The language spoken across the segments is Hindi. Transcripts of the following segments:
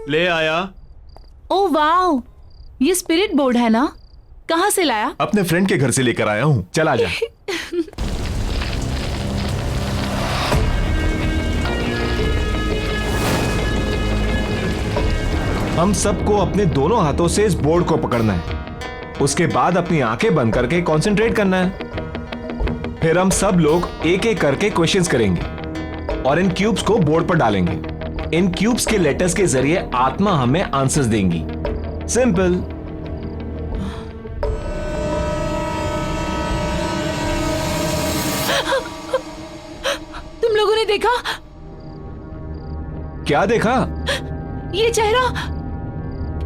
ले आया। ओ वाओ, ये स्पिरिट बोर्ड है ना? कहाँ से लाया? अपने फ्रेंड के घर से लेकर आया हूँ। चल आजा। हम सबको अपने दोनों हाथों से इस बोर्ड को पकड़ना है। उसके बाद अपनी आंखें बंद करके कंसंट्रेट करना है। फिर हम सब लोग एक एक करके क्वेश्चंस करेंगे और इन क्यूब्स को बोर्ड पर डालेंगे। इन क्यूब्स के लेटर्स के जरिए आत्मा हमें आंसर्स देंगी। सिंपल। तुम लोगों ने देखा? क्या देखा? ये चेहरा,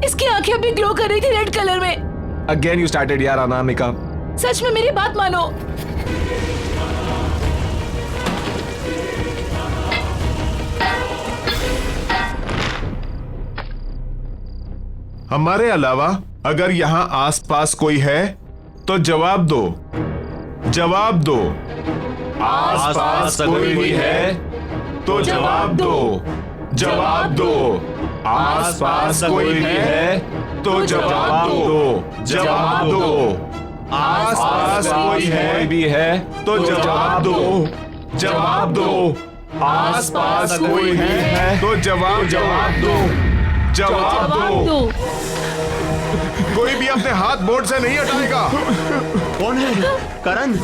इसकी आंखें अभी ग्लो कर रही थी रेड कलर में। अगेन यू स्टार्टेड यार अनामिका। सच में मेरी बात मानो। हमारे अलावा अगर यहाँ आसपास कोई है तो जवाब दो। जवाब दो। आसपास कोई भी है तो जवाब दो। जवाब दो। आसपास कोई भी है तो जवाब दो। जवाब दो। आसपास कोई भी है तो जवाब दो। जवाब दो। आसपास कोई भी है तो जवाब दो। जवाब दो। कोई भी अपने हाथ बोर्ड से नहीं हटाएगा। कौन है? करण?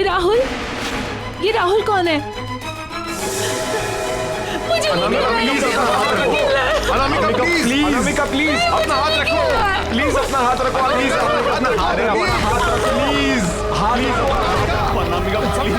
राहुल, ये राहुल कौन है? मुझे अनामिका प्लीज, अनामिका प्लीज अपना हाथ रखो। प्लीज अपना हाथ रखो। प्लीज अपना हाथ रखो। Please Anamika please.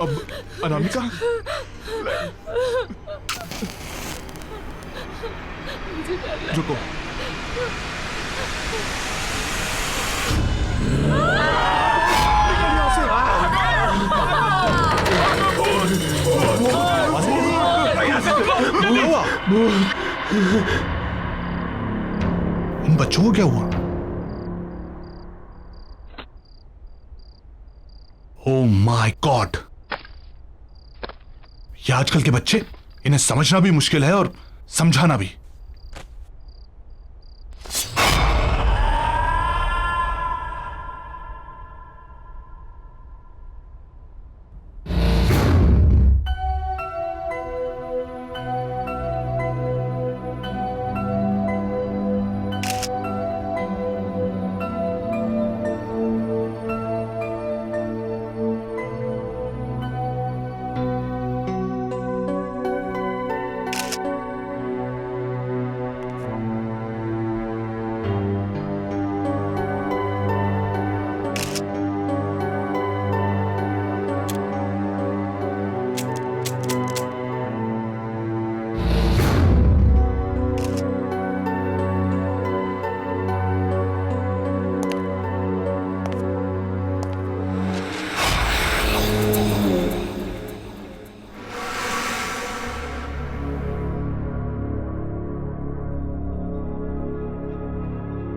अब अनामिका रुको। इन बच्चों को क्या हुआ? ओह माय गॉड, ये आजकल के बच्चे, इन्हें समझना भी मुश्किल है और समझाना भी।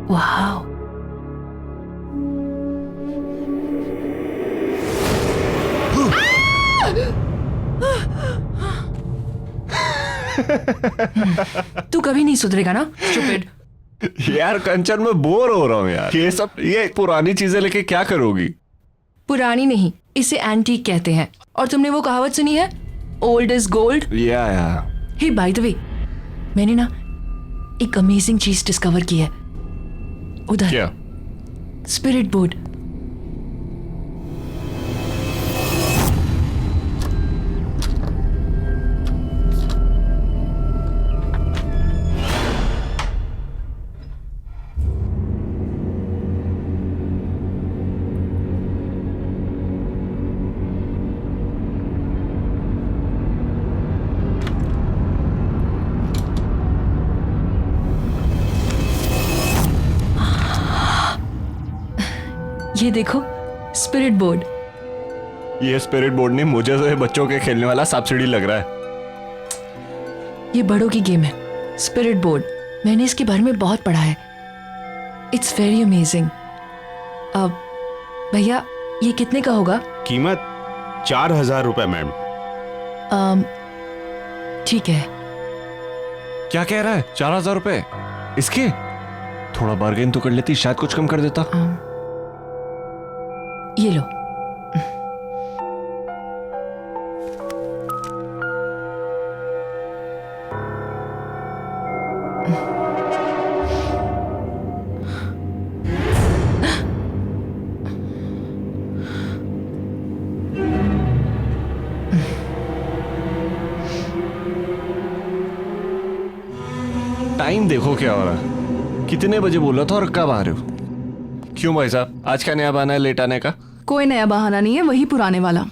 वाओ, तू कभी नहीं सुधरेगा ना स्टूपिड। यार कंचन मैं बोर हो रहा हूँ यार। ये पुरानी चीजें लेके क्या करोगी? पुरानी नहीं, इसे एंटीक कहते हैं। और तुमने वो कहावत सुनी है, ओल्ड इज गोल्ड? या हे बाय द वे, मैंने ना एक अमेजिंग चीज डिस्कवर की है। उधर क्या? Spirit board. ये देखो स्पिरिट बोर्ड। ये स्पिरिट बोर्ड नहीं, मुझे तो ये बच्चों के खेलने वाला सब्सिडी लग रहा है। ये बड़ों की गेम है स्पिरिट बोर्ड। मैंने इसके बारे में बहुत पढ़ा है। It's very amazing. अब भैया ये कितने का होगा? कीमत 4,000 रुपए मैम। ठीक है। क्या कह रहा है? 4,000 रुपए इसके? थोड़ा बार्गेन तो कर लेती, शायद कुछ कम कर देता। ये लो। टाइम देखो क्या हो रहा है। कितने बजे बोला था और कब आ रहे हो? क्यों भाई साहब, आज का नया बहाना है लेट आने का? कोई नया बहाना नहीं है, वही पुराने वाला।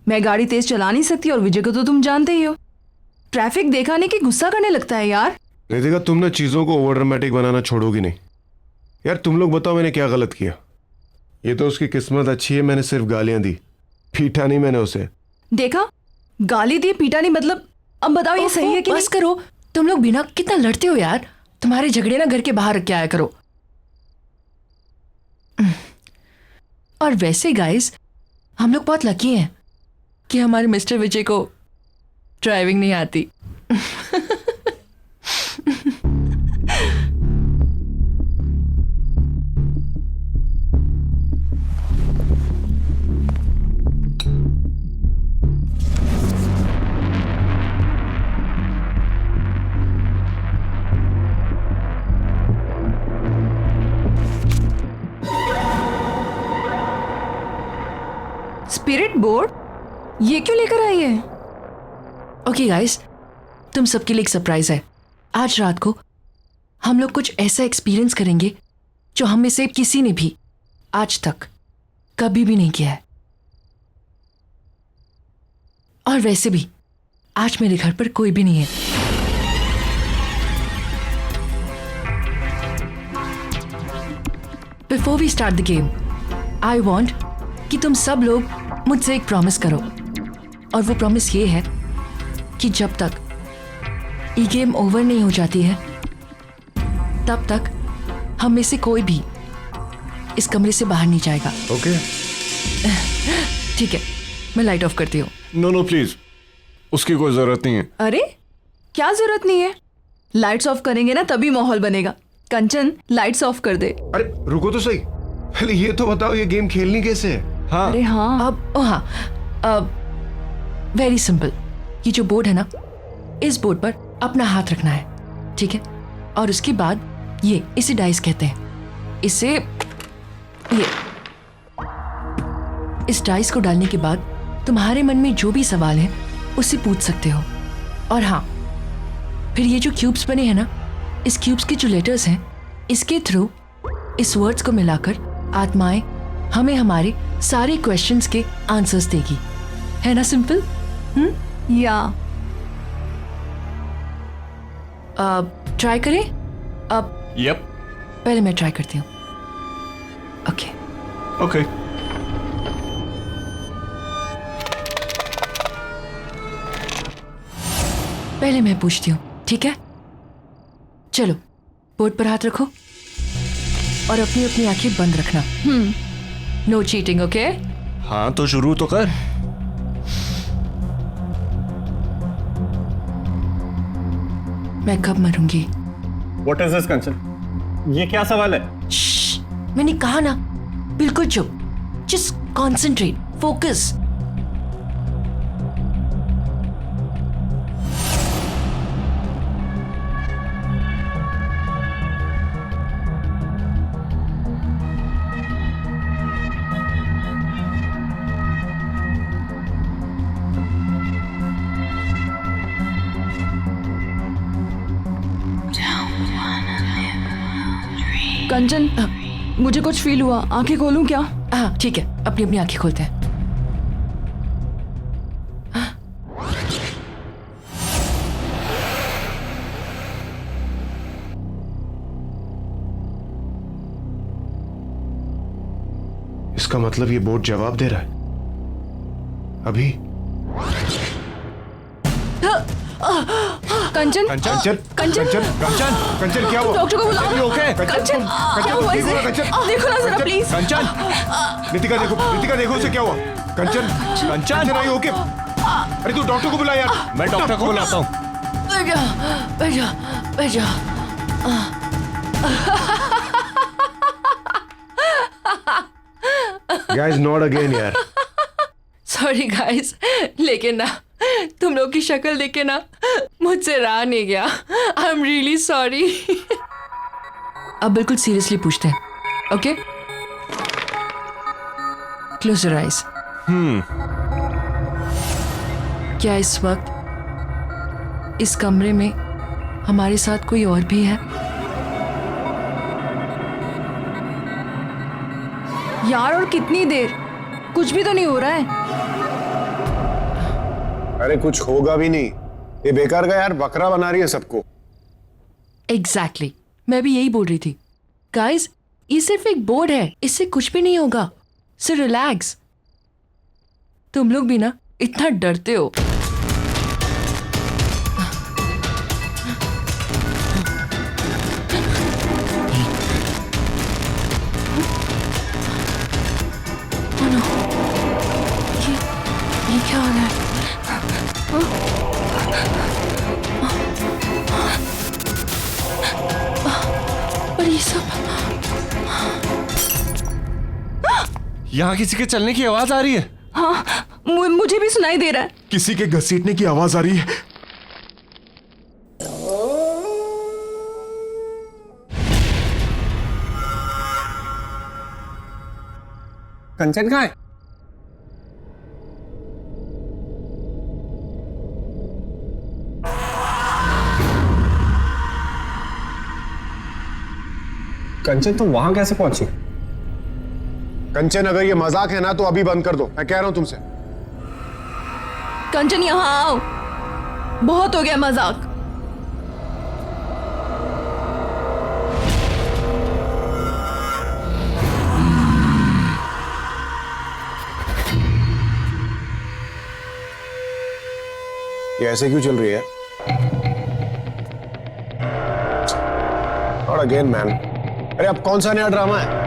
मैं गाड़ी तेज चला नहीं सकती और विजय को तो तुम जानते ही हो। ट्रैफिक देखा नहीं कि गुस्सा करने लगता है यार। रितिका, तुम ना चीजों को ओवर ड्रामेटिक बनाना छोड़ोगी नहीं यार। तुम लोग बताओ मैंने क्या गलत किया? ये तो उसकी किस्मत अच्छी है, मैंने सिर्फ गालियां दी, पीटा नहीं मैंने उसे। देखा, गाली दी पीटा नहीं, मतलब अब बताओ ये सही है कि बस करो। तुम लोग बिना कितना लड़ते हो यार। तुम्हारे झगड़े ना घर के बाहर रख के आया करो। और वैसे गाइस, हम लोग बहुत लकी हैं कि हमारे मिस्टर विजय को ड्राइविंग नहीं आती। स्पिरिट बोर्ड ये क्यों लेकर आई है? ओके गाइस, तुम सबके लिए एक सरप्राइज है। आज रात को हम लोग कुछ ऐसा एक्सपीरियंस करेंगे जो हम में से किसी ने भी आज तक कभी भी नहीं किया है। और वैसे भी आज मेरे घर पर कोई भी नहीं है। Before we start the game, I want कि तुम सब लोग मुझसे एक प्रॉमिस करो। और वो प्रॉमिस ये है कि जब तक ये गेम ओवर नहीं हो जाती है तब तक हम में से कोई भी इस कमरे से बाहर नहीं जाएगा। ओके ठीक है, मैं लाइट ऑफ करती हूँ। नो नो प्लीज, उसकी कोई जरूरत नहीं है। अरे क्या जरूरत नहीं है? लाइट्स ऑफ करेंगे ना तभी माहौल बनेगा। कंचन लाइट्स ऑफ कर दे। अरे रुको तो सही, पहले ये तो बताओ ये गेम खेलनी कैसे है? हाँ, अरे हाँ, अब वेरी सिंपल। ये जो बोर्ड है ना, इस बोर्ड पर अपना हाथ रखना है, ठीक है? और उसके बाद इसे डाइस कहते हैं। इस डाइस को डालने के बाद तुम्हारे मन में जो भी सवाल है उससे पूछ सकते हो। और हाँ, फिर ये जो क्यूब्स बने हैं ना, इस क्यूब्स के जो लेटर्स हैं, इसके थ्रू इस वर्ड्स को मिलाकर आत्माएं हमें हमारे सारे क्वेश्चंस के आंसर्स देगी। है ना सिंपल? या ट्राई करें? यप, पहले मैं ट्राई करती हूँ। Okay okay. पहले मैं पूछती हूँ, ठीक है? चलो, बोर्ड पर हाथ रखो और अपनी अपनी आंखें बंद रखना। No cheating, okay? हाँ तो शुरू तो कर। मैं कब मरूंगी? What is this Kanchan? ये क्या सवाल है? श्श्श, मैंने कहा ना, बिल्कुल चुप। Just concentrate, focus. कंचन, मुझे कुछ फील हुआ, आंखें खोलूं क्या? हाँ ठीक है, अपनी अपनी आंखें खोलते हैं। इसका मतलब ये बोर्ड जवाब दे रहा है अभी। कंचन, कंचन कंचन, कंचन कंचन क्या हुआ? डॉक्टर को बुलाओ। ओके कंचन, क्या हुआ इसे? देखो ना जरा प्लीज। कंचन नितिका देखो उसे क्या हुआ? कंचन कंचन आई ओके? अरे तू डॉक्टर को बुला यार। मैं डॉक्टर को बुलाता हूँ। बैठा। गाइस नॉट अगेन यार। सॉरी गाइस, लेकिन ना तुम लोग की शक्ल देख के ना मुझसे रहा नहीं गया। I am really sorry. अब बिल्कुल सीरियसली पूछते हैं, ओके? Close your eyes. क्या इस वक्त इस कमरे में हमारे साथ कोई और भी है? यार और कितनी देर? कुछ भी तो नहीं हो रहा है। अरे कुछ होगा भी नहीं, ये बेकार का यार बकरा बना रही है सबको। एग्जैक्टली, मैं भी यही बोल रही थी। गाइस, ये सिर्फ एक बोर्ड है, इससे कुछ भी नहीं होगा। So relax. तुम लोग भी ना इतना डरते हो। ये क्या हो रहा है? पर ये सब यहाँ किसी के चलने की आवाज आ रही है। हाँ, मुझे भी सुनाई दे रहा है। किसी के घसीटने की आवाज आ रही है। कंचन कहाँ है? कंचन तुम वहां कैसे पहुंची? कंचन अगर ये मजाक है ना तो अभी बंद कर दो, मैं कह रहा हूं तुमसे। कंचन यहाँ आओ, बहुत हो गया मजाक। ये ऐसे क्यों चल रही है? और अगेन मैन, अरे अब कौन सा नया ड्रामा है?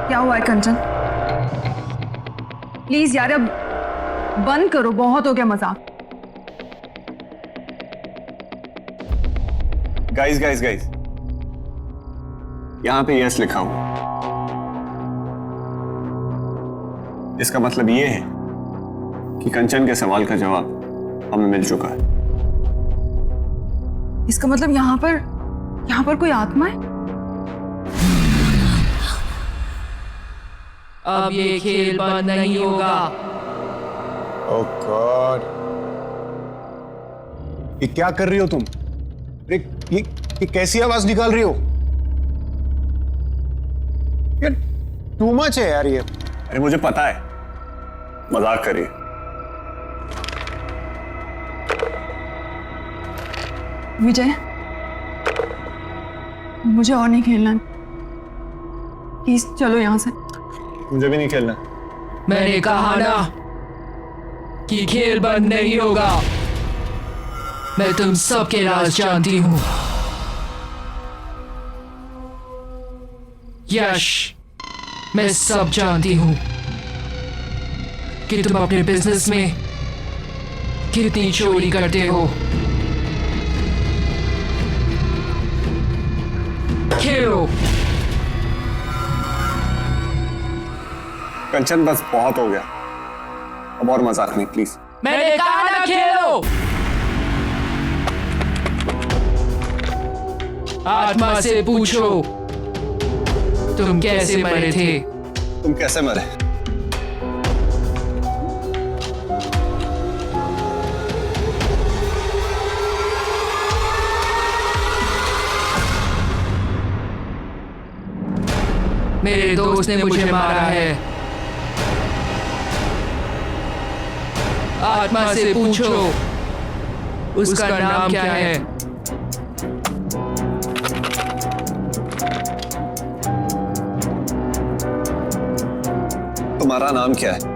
क्या हुआ है कंचन? प्लीज यार अब बंद करो, बहुत हो गया मजाक। गाइस यहां पे यस लिखा हुआ, इसका मतलब ये है कि कंचन के सवाल का जवाब हमें मिल चुका है। इसका मतलब यहाँ पर कोई आत्मा है? अब ये खेल बंद नहीं होगा। ओह गॉड, ये क्या कर रही हो तुम? ये कैसी आवाज निकाल रही हो? यार टू मच है यार ये। अरे मुझे पता है, मजाक करिए। विजय, मुझे और नहीं खेलना, प्लीज चलो यहाँ से। मुझे भी नहीं खेलना। मैंने कहा ना कि खेल बंद नहीं होगा। मैं तुम सबके राज जानती हूं। यश, मैं सब जानती हूं कि तुम अपने बिजनेस में कितनी चोरी करते हो। खेलो। कंचन बस बहुत हो गया, अब और मजाक नहीं प्लीज। मैंने कहा ना खेलो। आत्मा से पूछो तुम कैसे मरे थे। तुम कैसे मरे? मेरे दोस्त ने मुझे मारा है। आत्मा से पूछो उसका नाम क्या है। तुम्हारा नाम क्या है?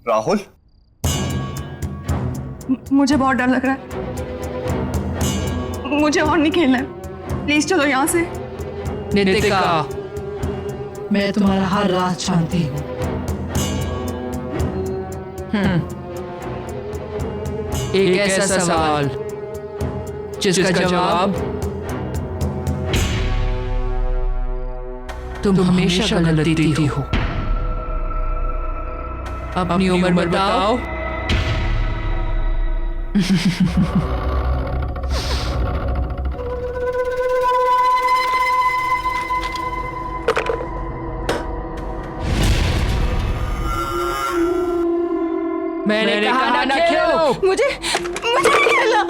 राहुल, मुझे बहुत डर लग रहा है, मुझे और नहीं खेलना है, प्लीज चलो यहाँ से। नितिका, मैं तुम्हारा हर राज जानती हूँ। एक ऐसा सवाल जिसका जवाब तुम हमेशा गलत देती हो। अपनी उम्र बताओ। मैंने कहा ना खेलो। मुझे नहीं खेलना।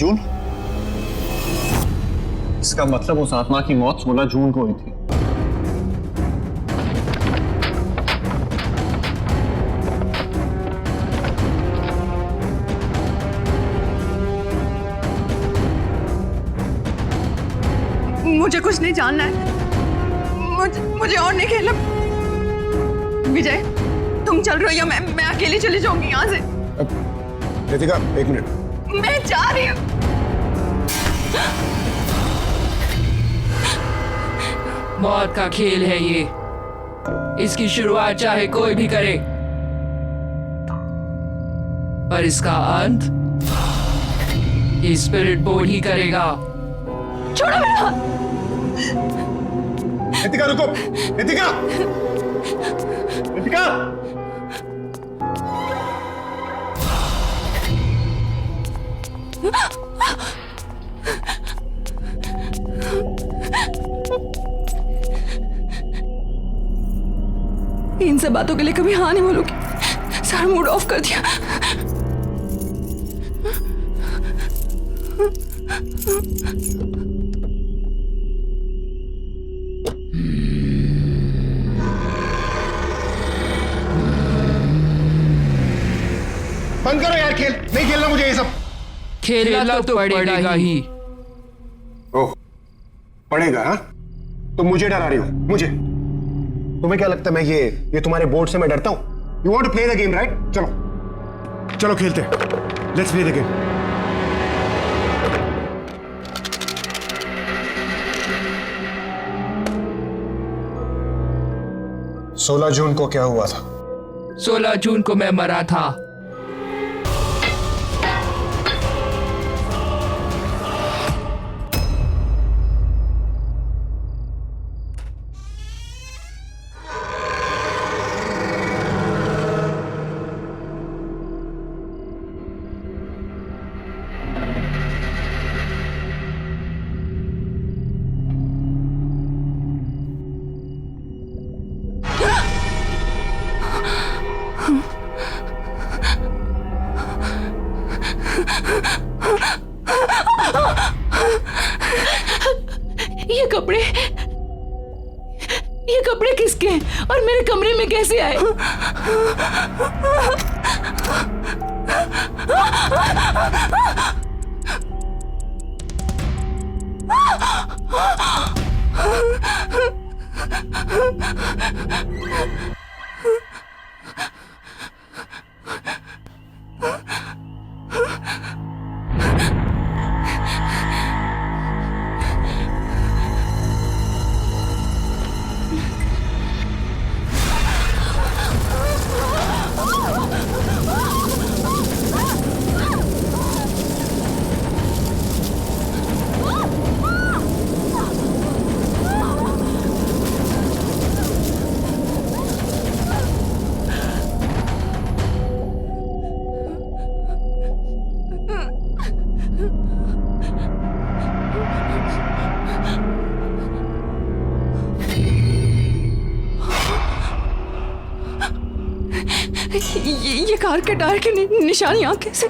जून? इसका मतलब उस आत्मा की मौत 16 जून को हुई थी। मुझे कुछ नहीं जानना है, मुझे और नहीं खेलना। विजय, तुम चल रहे हो या मैं अकेली चली जाऊंगी यहाँ से। रितिका, एक मिनट। मैं जा रही हूँ। मौत का खेल है ये, इसकी शुरुआत चाहे कोई भी करे, पर इसका अंत ये स्पिरिट बोर्ड ही करेगा। छोड़ो मेरा। रितिका रुको, रितिका, रितिका। इन सब बातों के लिए कभी हाँ नहीं बोलूंगी। सारा मूड ऑफ कर दिया। बंद करो यार खेल, नहीं खेलना मुझे ये सब। खेलना तो पड़ेगा ही। ओह, पड़ेगा? हाँ, तुम मुझे डरा रही हो। मुझे तुम्हें क्या लगता है मैं ये तुम्हारे बोर्ड से मैं डरता हूं? You want to play the game, right? चलो चलो खेलते हैं। Let's play the game. सोलह जून को क्या हुआ था? 16 जून को मैं मरा था। ये कपड़े किसके हैं और मेरे कमरे में कैसे आए? ये कार के टायर के निशान यहाँ कैसे?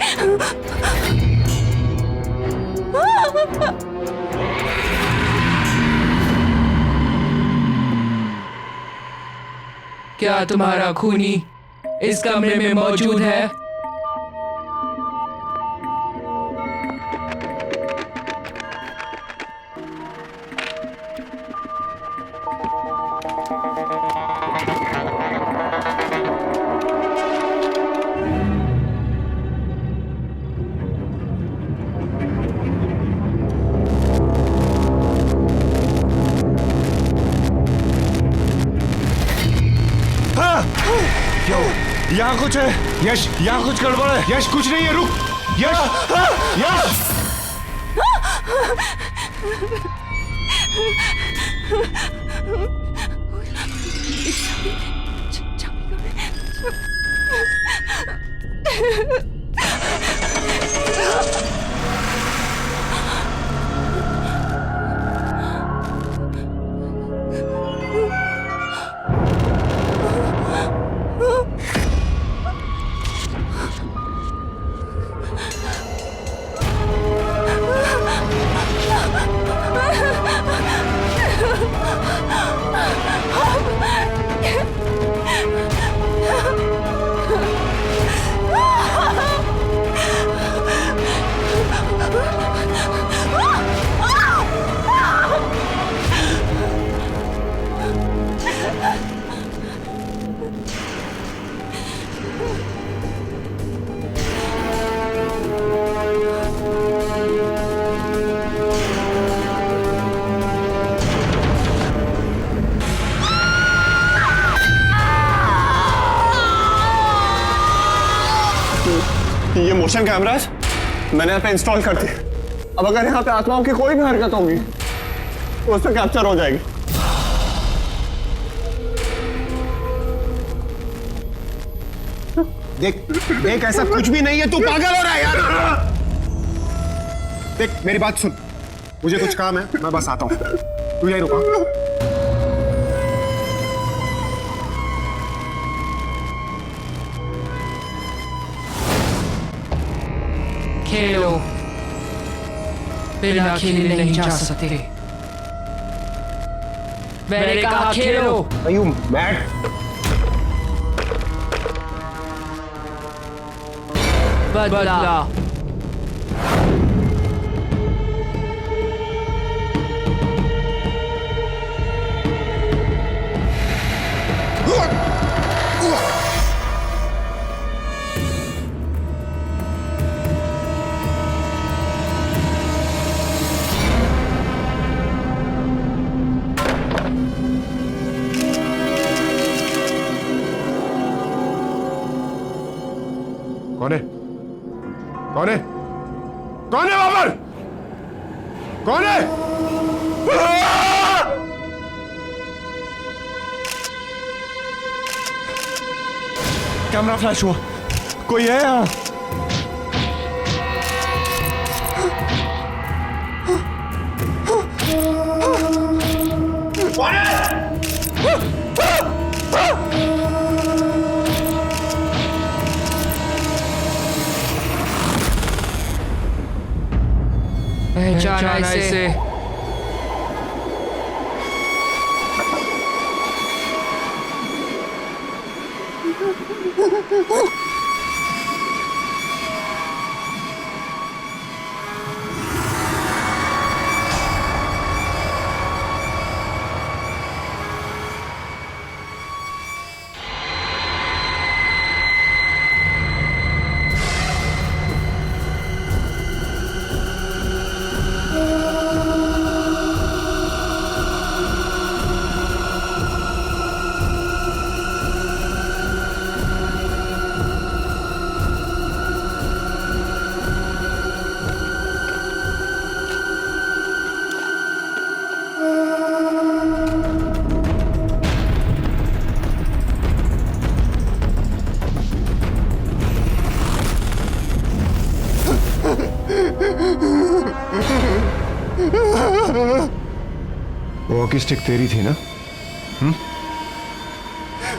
क्या तुम्हारा खूनी इस कमरे में मौजूद है? यहाँ कुछ है यश, यहाँ कुछ गड़बड़ है। यश कुछ नहीं है, रुक यश। यश ये मोशन कैमराज मैंने यहाँ पे इंस्टॉल कर दिए। अब अगर यहाँ पे आत्माओं की कोई भी हरकत होगी तो उस पर कैप्चर हो जाएगी। देख देख, ऐसा कुछ भी नहीं है, तू पागल हो रहा है यार। देख मेरी बात सुन, मुझे कुछ काम है, मैं बस आता हूँ, तू यहीं रुका। खेलो, बिना खेले नहीं जा सकते। मैंने कहा खेलो। Are you mad? बदला। कौन है? कौन है? कौन है वहां पर? कौन है? कैमरा फ्लैश हुआ, कोई है यहाँ? कौन है? पहचाना इसे। वॉकी स्टिक तेरी थी ना?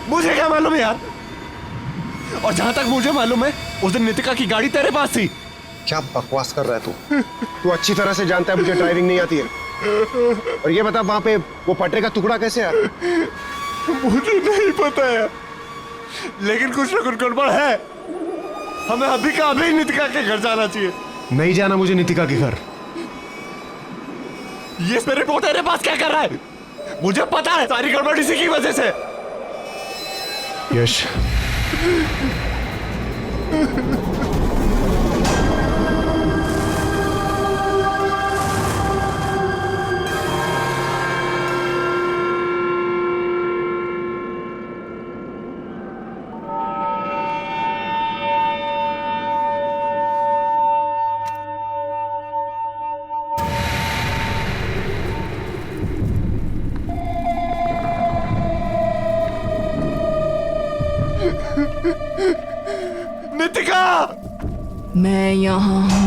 मुझे क्या मालूम यार, और जहां तक मुझे मालूम है उस दिन नितिका की गाड़ी तेरे पास थी। क्या बकवास कर रहा है तू? तू अच्छी तरह से जानता है मुझे ड्राइविंग नहीं आती है। और ये बता वहां पे वो पटरे का टुकड़ा कैसे आया? मुझे नहीं पता है, लेकिन कुछ ना कुछ गड़बड़ है। हमें अभी का अभी नितिका के घर जाना चाहिए। नहीं जाना मुझे नितिका के घर। ये रिपोर्ट तेरे पास क्या कर रहा है? मुझे पता है सारी गड़बड़ इसी की वजह से। यश, नितिका, मैं यहाँ हूँ।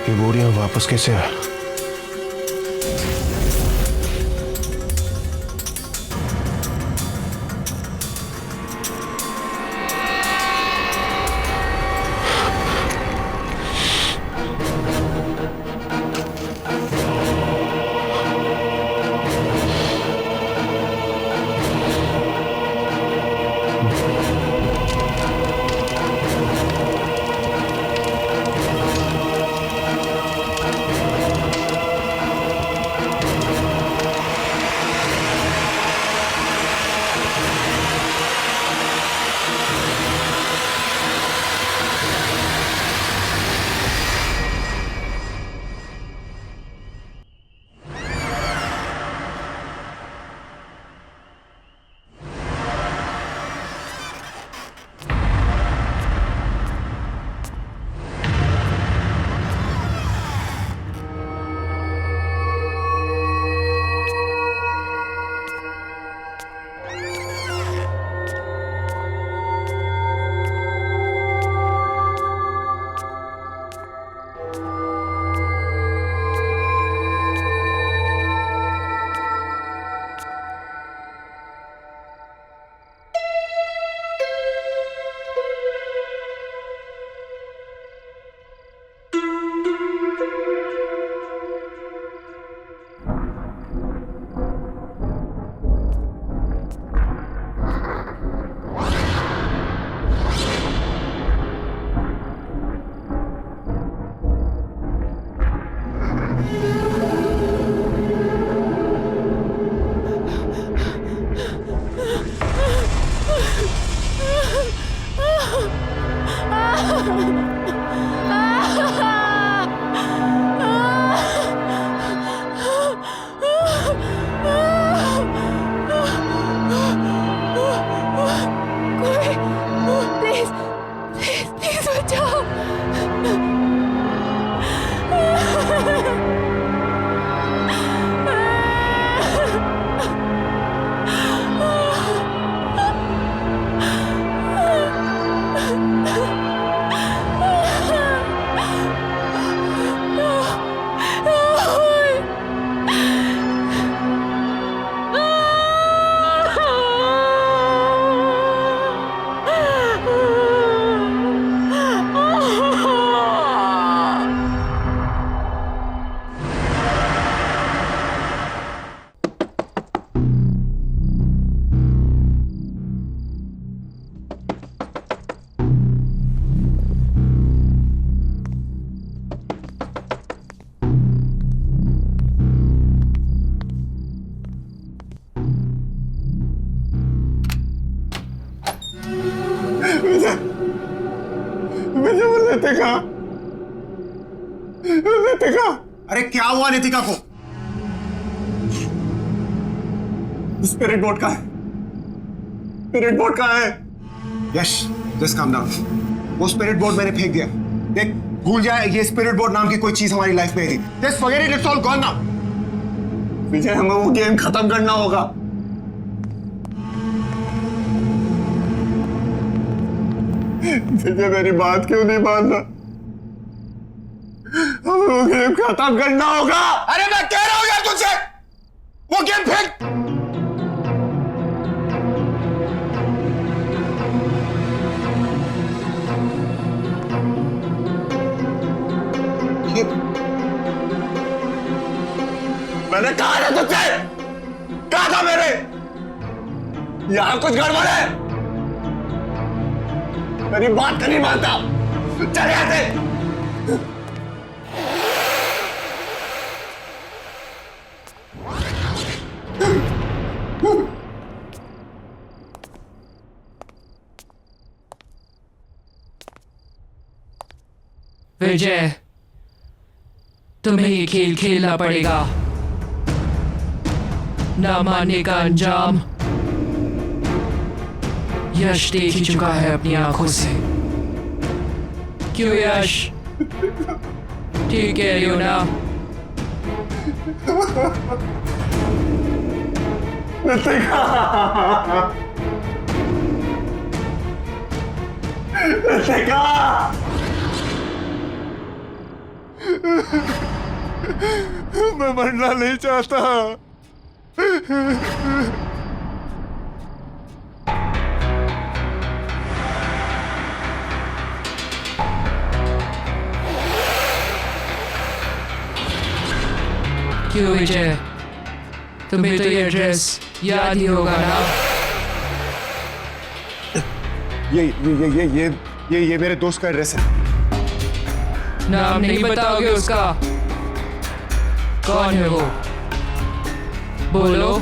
ये बोरियां वापस कैसे आया? नितिका, अरे क्या हुआ नितिका को? स्पिरिट बोर्ड का है, स्पिरिट बोर्ड का है। यश, जस्ट काम डाउन। वो स्पिरिट बोर्ड मैंने फेंक दिया। देख, भूल जाए ये स्पिरिट बोर्ड नाम की कोई चीज हमारी लाइफ में थी। Just forget it, it's all gone now. Vijay, हमें वो गेम खत्म करना होगा। विजय, मेरी बात क्यों नहीं मान रहा? हमें वो गेम खत्म करना होगा। अरे मैं कह रहा हूं यार तुझसे, वो गेम फेंक। मैंने कहा था तुझसे, कहा था मेरे, यहां कुछ गड़बड़ है। मेरी बात नहीं मानता, चल यहां से। विजय, तुम्हें ये खेल खेलना पड़ेगा। ना मानने का अंजाम यश देख ही चुका है अपनी आंखों से। क्यों यश? ठीक कह रही हो ना? मैं मरना नहीं चाहता। क्यों विजय, तुम्हें तो ये एड्रेस याद ही होगा ना? ये मेरे दोस्त का एड्रेस है। नाम नहीं बताओगे उसका? कौन है वो? बोलो।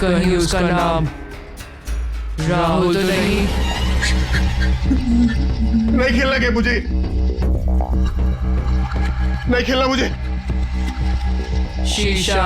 कहीं उसका नाम राहुल तो नहीं? नहीं खेलना गेम मुझे, नहीं खेलना मुझे। शीशा।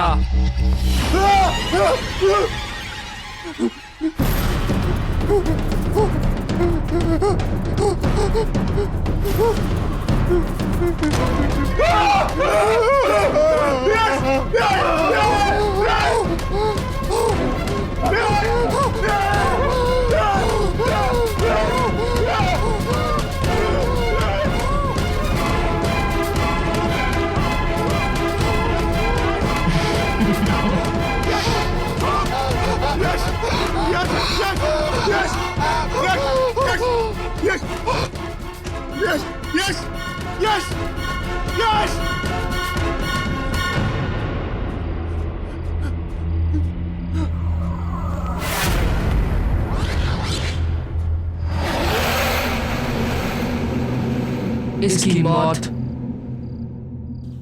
इसकी मौत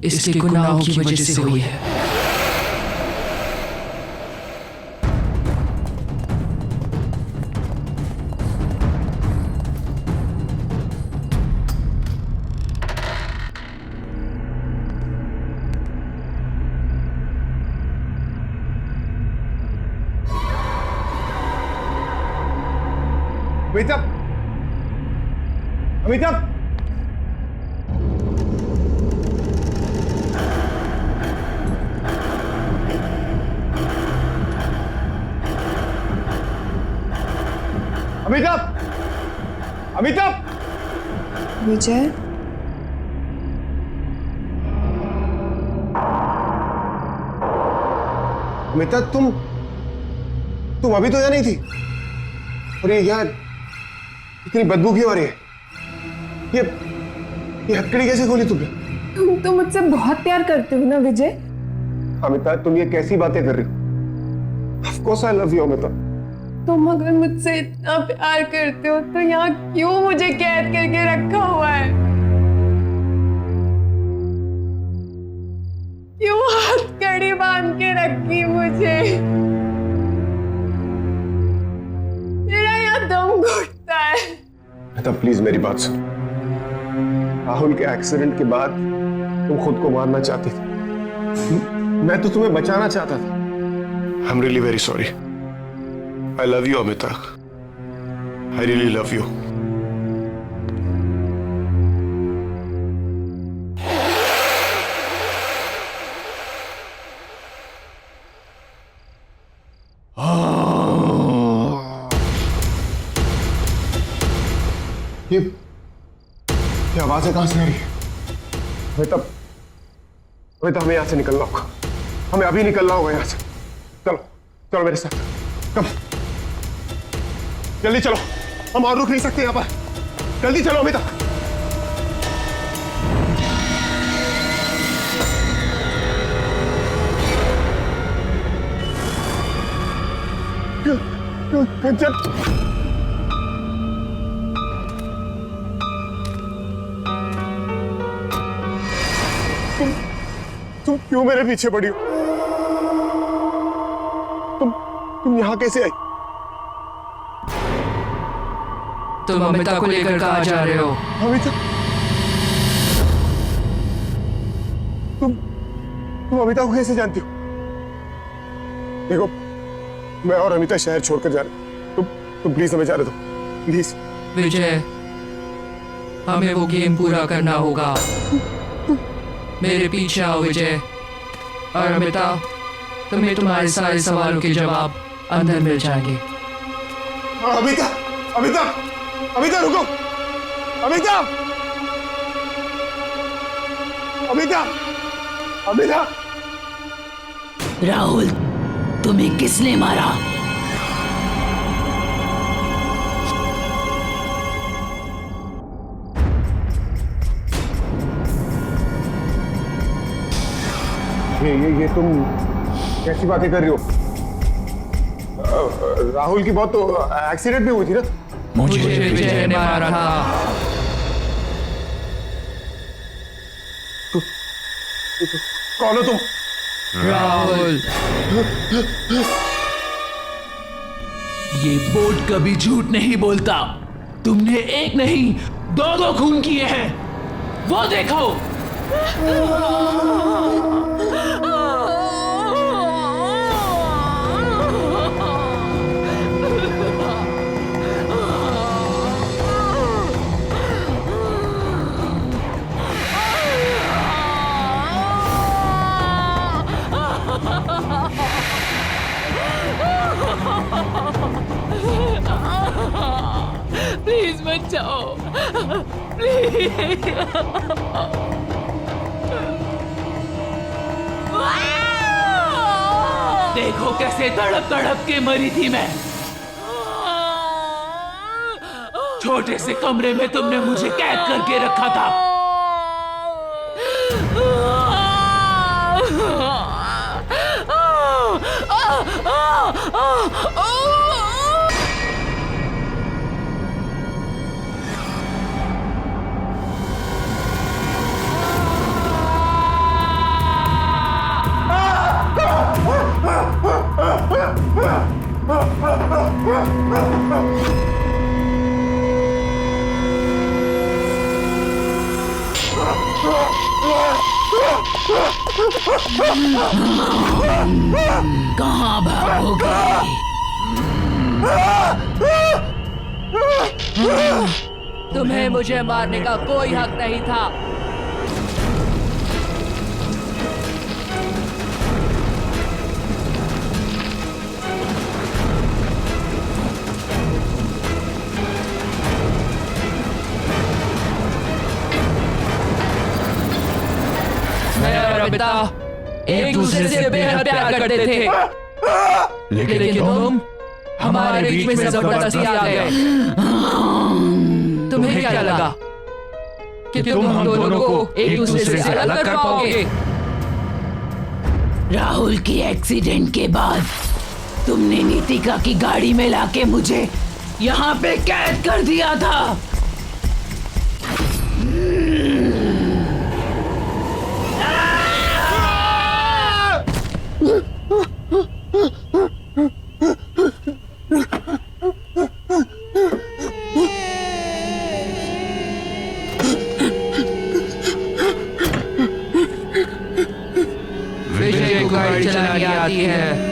इसके गुनाहों की वजह से हुई है। अमिताभ, अमिताभ, अमिताभ, अमिताभ। विजय, अमिताभ, तुम अभी तो यहाँ नहीं थी, और ये यहाँ इतनी बदबू क्यों आ रही है? ये हथकड़ी कैसे खोली तुमने? तुम तो मुझसे बहुत प्यार करते हो ना विजय? अमिताभ, तुम ये कैसी बातें कर रही हो? Of course I love you, Amitabh. तुम अगर मुझसे इतना प्यार करते हो तो यहाँ क्यों मुझे कैद करके रखा हुआ है? क्यों हथकड़ी बांध के रखी मुझे? मेरा यहाँ दम घुटता है। अमिताभ, प्लीज मेरी बात सुनो। राहुल के एक्सीडेंट के बाद तुम खुद को मारना चाहती थी, मैं तो तुम्हें बचाना चाहता था। I am really very sorry. I love you Amita. I really love you. ये आवाजें कहां से आ रही है? हमें यहां से निकलना होगा। हमें अभी निकलना होगा यहां से। चलो चलो मेरे साथ। कम जल्दी चलो, हम और रुक नहीं सकते यहां पर। जल्दी चलो अमिता। चल तुम क्यों मेरे पीछे पड़ी हो? तुम यहां कैसे आई? तुम अमिता को लेकर कहाँ जा रहे हो? अमिता? तुम अमिता को कैसे जानती हो? देखो, मैं और अमिता शहर छोड़कर जा रहे। तुम प्लीज हमें जाने दो, प्लीज। विजय, हमें वो गेम पूरा करना होगा। मेरे पीछे आओ विजय। और अमिता, तुम्हें तुम्हारे सारे सवालों के जवाब अंदर मिल जाएंगे। अमिता, अमिता, अमिता रुको। अमिता, अमिता, अमिता। राहुल, तुम्हें किसने मारा? ये तुम कैसी बातें कर रही हो? राहुल की बहुत तो एक्सीडेंट भी हुई थी ना? मुझे विजय ने मारा था। कौन हो तुम? राहुल, ये बोर्ड कभी झूठ नहीं बोलता। तुमने एक नहीं, दो खून किए हैं। वो देखो। प्लीज मत जाओ, प्लीज। देखो कैसे तड़प तड़प के मरी थी मैं। छोटे से कमरे में तुमने मुझे कैद करके रखा था। कहाँ भागोगे? तुम्हें मुझे मारने का कोई हक नहीं था। मैं और अमिता एक दूसरे से बेहद प्यार करते थे, लेकिन तुम हमारे बीच में जबरदस्ती आ गए। तुम्हें क्या लगा कि तुम हम दोनों को एक दूसरे से अलग कर पाओगे? राहुल की एक्सीडेंट के बाद तुमने नीतिका की गाड़ी में लाके मुझे यहाँ पे कैद कर दिया था। विजय को गाड़ी चलानी आती है।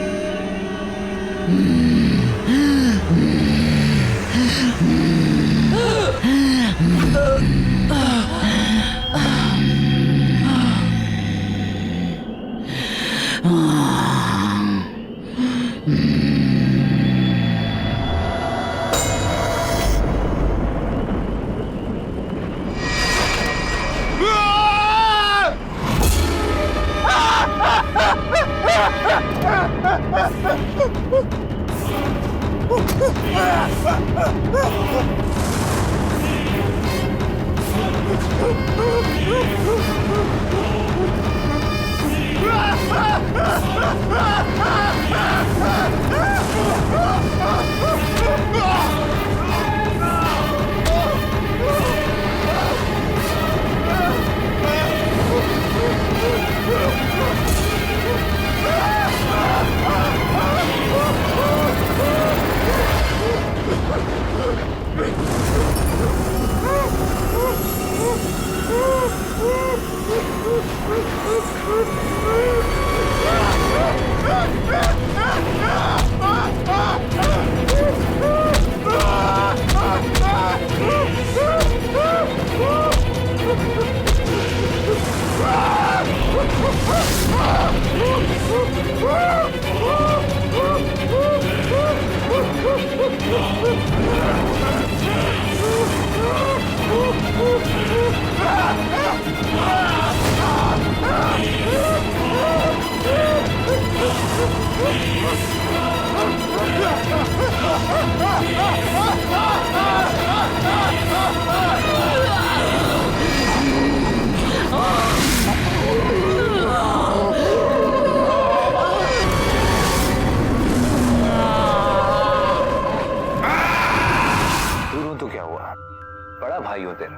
बड़ा भाई हो तेरा।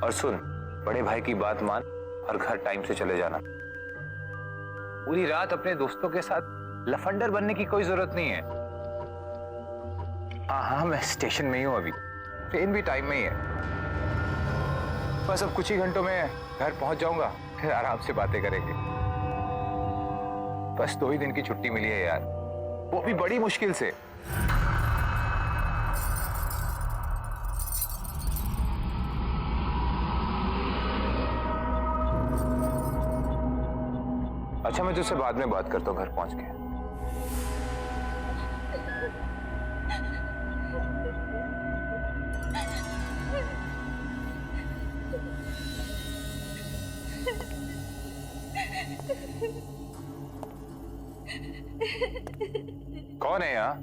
और सुन, बड़े भाई की बात मान और घर टाइम से चले जाना। पूरी रात अपने दोस्तों के साथ लफंडर बनने की कोई जरूरत नहीं है। हाँ, मैं स्टेशन में ही हूँ अभी, ट्रेन भी टाइम में ही है। बस अब कुछ ही घंटों में घर पहुंच जाऊंगा, फिर आराम से बातें करेंगे। बस 2 ही दिन की छुट्टी मिली है यार, वो भी बड़ी मुश्किल से। अच्छा, मैं तुझसे बाद में बात करता हूँ घर पहुंच के। कौन है यहाँ?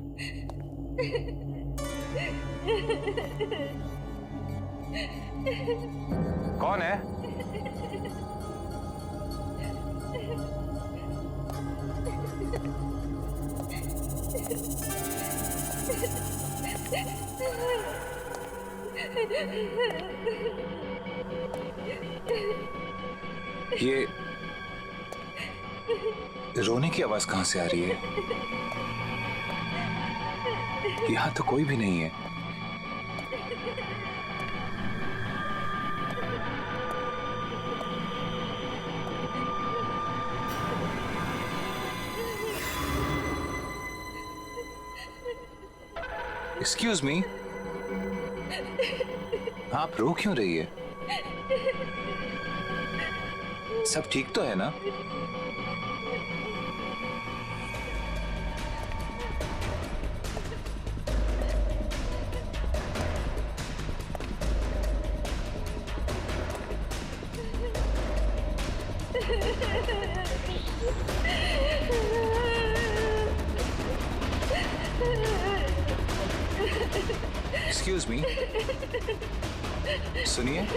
कौन है? ये रोने की आवाज कहां से आ रही है? यहां तो कोई भी नहीं है। एक्सक्यूज मी, आप रो क्यों रही है? सब ठीक तो है ना? एक्सक्यूज मी, सुनिए।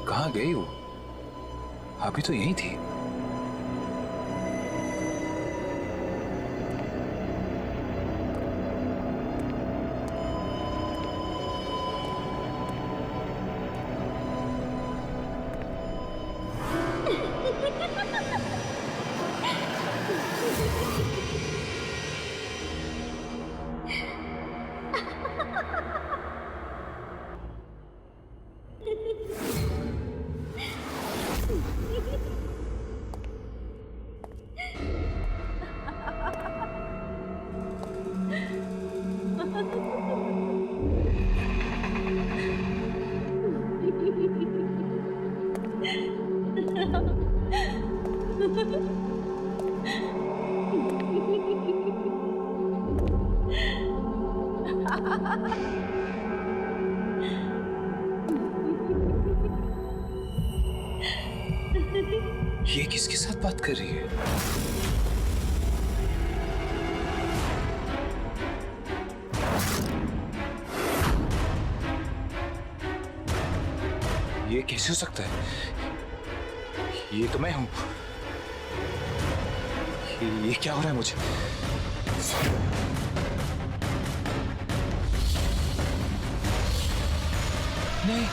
कहाँ गई वो? अभी तो यहीं थी। ये किसके साथ बात कर रही है? ये कैसे हो सकता है? ये तो मैं हूं। ये क्या हो रहा है मुझे? नहीं।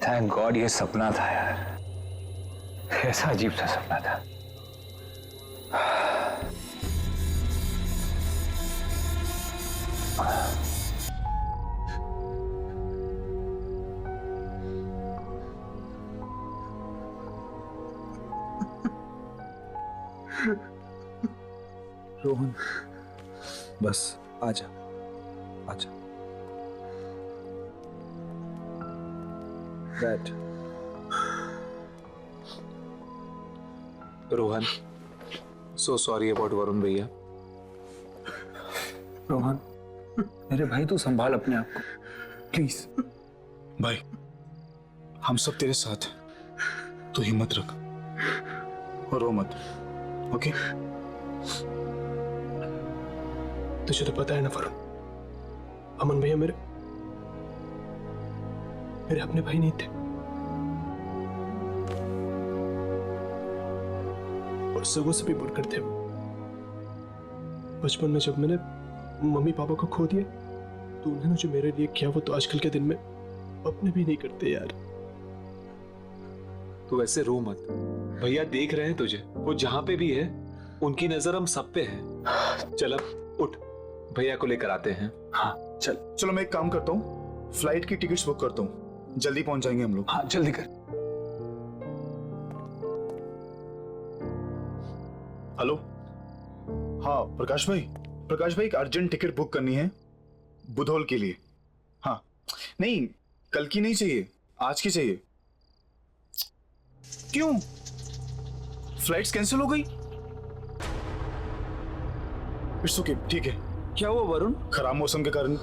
थैंक गॉड ये सपना था यार। कैसा अजीब सा सपना था। रोहन, बस आजा, आजा, बैठ। Rohan, so sorry about Varun भैया। रोहन, मेरे भाई तू संभाल अपने आप को, प्लीज। भाई हम सब तेरे साथ हैं, तू हिम्मत रख और रो मत, ओके? तुझे तो पता है ना वरुण, अमन भैया मेरे अपने भाई नहीं थे, और सगों से भी बढ़कर थे। बचपन में जब मैंने मम्मी पापा को खो दिया तो उन्होंने जो मेरे लिए किया वो तो आजकल के दिन में अपने भी नहीं करते यार। तू वैसे रो मत, भैया देख रहे हैं तुझे, वो जहां पे भी है उनकी नजर हम सब पे है। चल अब उठ, भैया को लेकर आते हैं। हाँ चल, चलो मैं एक काम करता हूँ, फ्लाइट की टिकट्स बुक करता हूँ, जल्दी पहुंच जाएंगे हम लोग। हाँ जल्दी कर। हेलो, हाँ प्रकाश भाई, एक अर्जेंट टिकट बुक करनी है बुधौल के लिए। हाँ नहीं, कल की नहीं चाहिए, आज की चाहिए। क्यों? फ्लाइट्स कैंसिल हो गई? इट्स ओके, ठीक है। क्या हुआ वरुण? खराब मौसम के कारण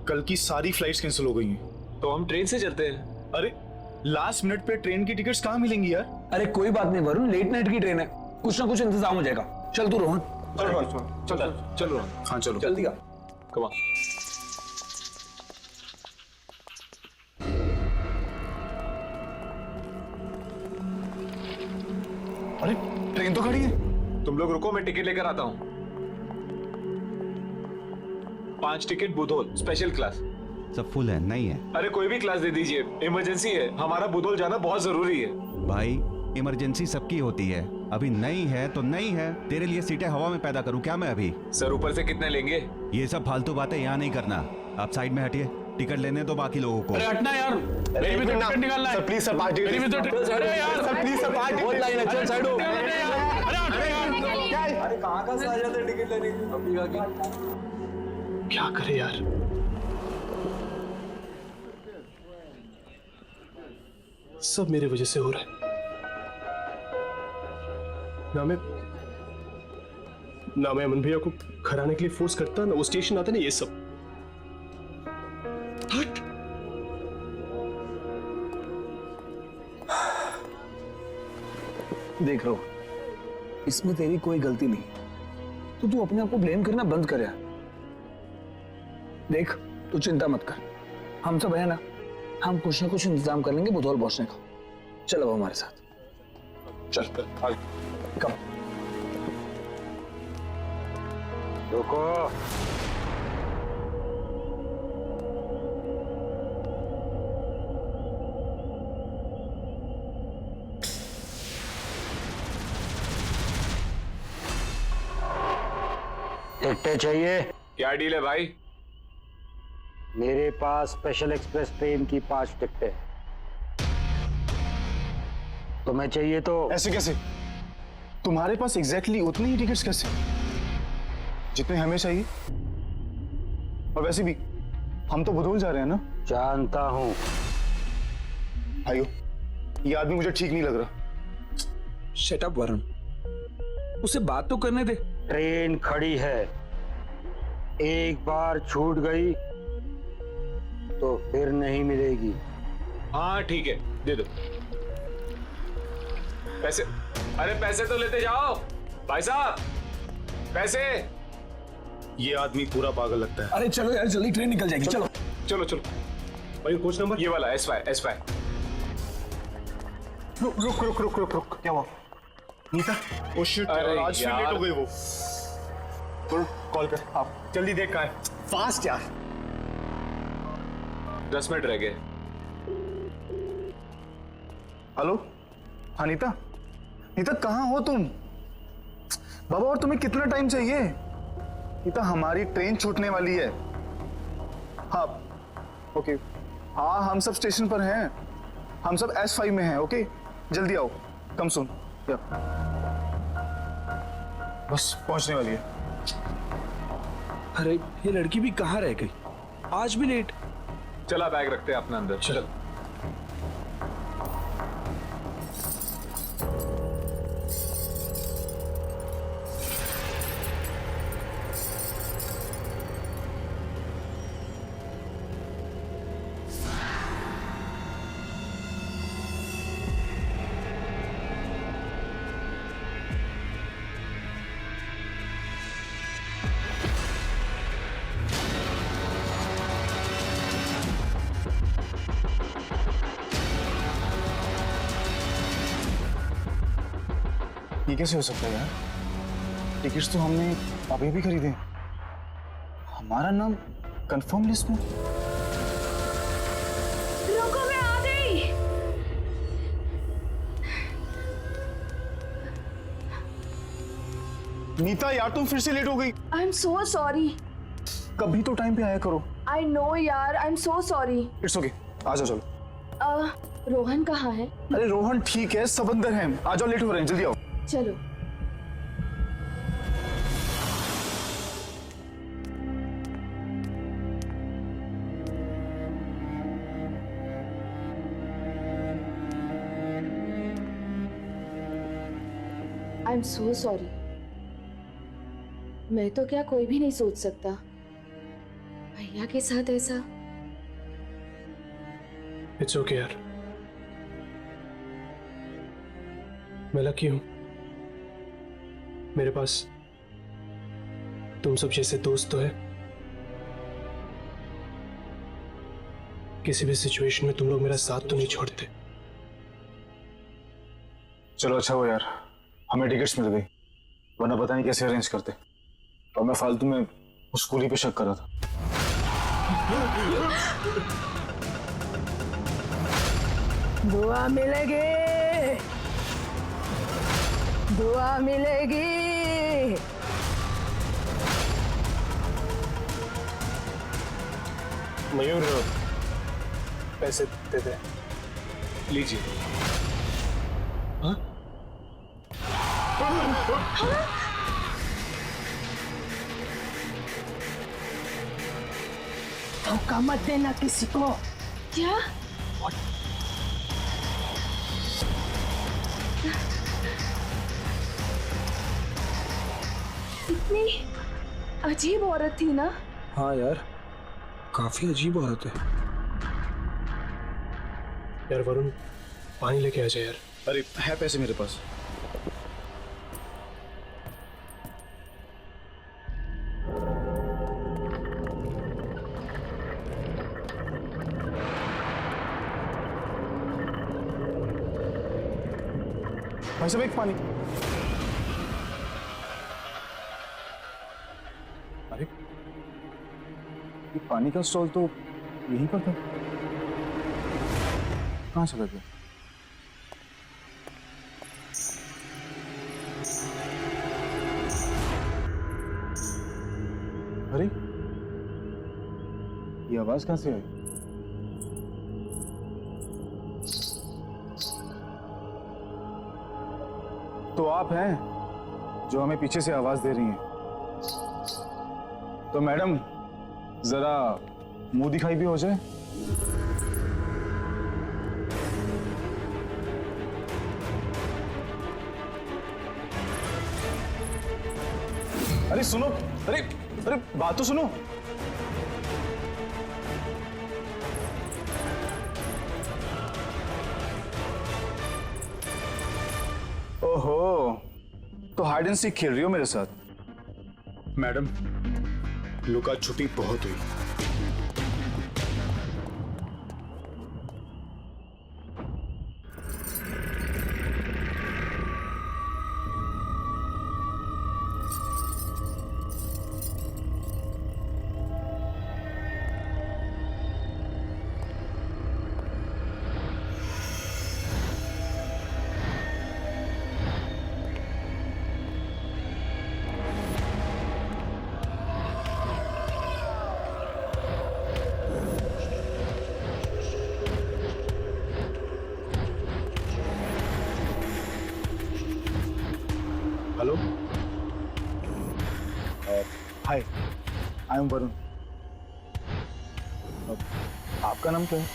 कल की सारी फ्लाइट्स कैंसिल हो गई हैं। तो हम ट्रेन से चलते हैं। अरे लास्ट मिनट पे ट्रेन की टिकट्स कहाँ मिलेंगी यार? अरे कोई बात नहीं वरुण, लेट नाइट की ट्रेन है, कुछ ना कुछ इंतजाम हो जाएगा। चल तू रोहन, चल रोहन। हाँ चलो जल्दी आ, कम ऑन। अरे ट्रेन तो खड़ी है। तुम लोग रुको, मैं टिकट लेकर आता हूँ। 5 टिकट बुधौल स्पेशल क्लास। सब फुल है, नहीं है? अरे कोई भी क्लास दे दीजिए, इमरजेंसी है, हमारा बुधौल जाना बहुत जरूरी है। भाई इमरजेंसी सबकी होती है, अभी नहीं है तो नहीं है। तेरे लिए सीटें हवा में पैदा करूं क्या मैं अभी? सर ऊपर से कितने लेंगे? ये सब फालतू बातें यहाँ नहीं करना, आप साइड में हटिए, टिकट लेने दो बाकी लोगों को। अरे हटना यार, मेरी भी तो टिकट निकालना है। Please sir, party. मेरी भी तो टिकट। अरे यार सर प्लीज सर, पार्टी। बहुत लाइन है, चल साइड हो। अरे कहाँ से आ जाते टिकट लेने की? क्या करे यार, सब मेरे वजह से हो रहा है। ना मैं अमन भैया को घर आने के लिए फोर्स करता, ना वो स्टेशन आता, ना ये सब। हट। देख रो, इसमें तेरी कोई गलती नहीं, तो तू अपने आप को ब्लेम करना बंद कर यार। देख तू चिंता मत कर, हम सब है ना, हम कुछ ना कुछ इंतजाम कर लेंगे बुधौल पहुंचने का। चल अब हमारे साथ चल, कम। रुको, टिकटें चाहिए? क्या डील है भाई? मेरे पास स्पेशल एक्सप्रेस ट्रेन की 5 टिकटें। तुम्हें चाहिए तो? ऐसे कैसे? तुम्हारे पास एग्जैक्टली उतने ही टिकट्स कैसे जितने हमें चाहिए? और वैसे भी हम तो बुधौल जा रहे हैं ना। जानता हूं। भाइयों, ये आदमी मुझे ठीक नहीं लग रहा। शट अप वरुण, उसे बात तो करने दे। ट्रेन खड़ी है, एक बार छूट गई तो फिर नहीं मिलेगी। हाँ ठीक है, दे दो पैसे। अरे पैसे तो लेते जाओ भाई साहब, पैसे। ये आदमी पूरा पागल लगता है। अरे चलो यार, जल्दी ट्रेन निकल जाएगी। चलो चलो चलो भाई कोच नंबर ये वाला एस वाई। रुक रुक रुक रुक रुक रुक, क्या हुआ? नीता, ओ शिट, अरे आज फिर यार। लेट हो गई वो। कॉल कर आप, जल्दी देख कहाँ है। फास्ट यार। 10 मिनट रह गए। हेलो, हाँ नीता, नीता कहाँ हो तुम? बाबा और तुम्हें कितना टाइम चाहिए? नीता हमारी ट्रेन छूटने वाली है। हाँ ओके, हाँ हम सब स्टेशन पर हैं, हम सब S5 में हैं। ओके जल्दी आओ, कम सुन। बस पहुंचने वाली है। अरे ये लड़की भी कहाँ रह गई, आज भी लेट। चला बैग रखते हैं अपना अंदर। चल ये कैसे हो सकता है यार? टिकट्स तो हमने अभी भी खरीदे, हमारा नाम कंफर्म लिस्ट में। रुको, मैं आ गई। नीता यार तुम फिर से लेट हो गई। I am so sorry. कभी तो टाइम पे आया करो। आई नो यार, I am so sorry. It's okay, आ जाओ चलो। रोहन कहाँ है? अरे रोहन ठीक है, सब अंदर हैं। आ जाओ, लेट हो रहे हैं, जल्दी आओ। चलो। आई एम सो सॉरी। मैं तो क्या, कोई भी नहीं सोच सकता भैया के साथ ऐसा। इट्स ओके यार, मैं लकी हूं, मेरे पास तुम सब जैसे दोस्त तो है। किसी भी सिचुएशन में तुम लोग मेरा साथ तो नहीं छोड़ते। चलो अच्छा हो यार, हमें टिकट्स मिल गई, वरना पता नहीं कैसे अरेंज करते। और मैं फालतू में उस कुली पे शक कर रहा था। दुआ मिलेगी, दुआ मिलेगी। मयूर पैसे दे दे। लीजिए। हाँ? धोखा मत देना किसी को। क्या? इतनी अजीब औरत थी ना? हाँ यार, काफी अजीब औरत है। यार वरुण, पानी लेके आ जाए यार। अरे है पैसे मेरे पास। भाई साहब एक पानी। अरे ये पानी का स्टॉल तो यहीं पर था, कहाँ से लग गया? अरे ये आवाज कहाँ से आई? तो आप हैं? जो हमें पीछे से आवाज दे रही हैं। तो मैडम जरा मुंह दिखाई भी हो जाए। अरे सुनो, अरे अरे बात तो सुनो। ओहो, तो हाइड एंड सीक खेल रही हो मेरे साथ? मैडम लुका छुपी बहुत हुई। Hello, hi, I am Varun. आपका नाम क्या है?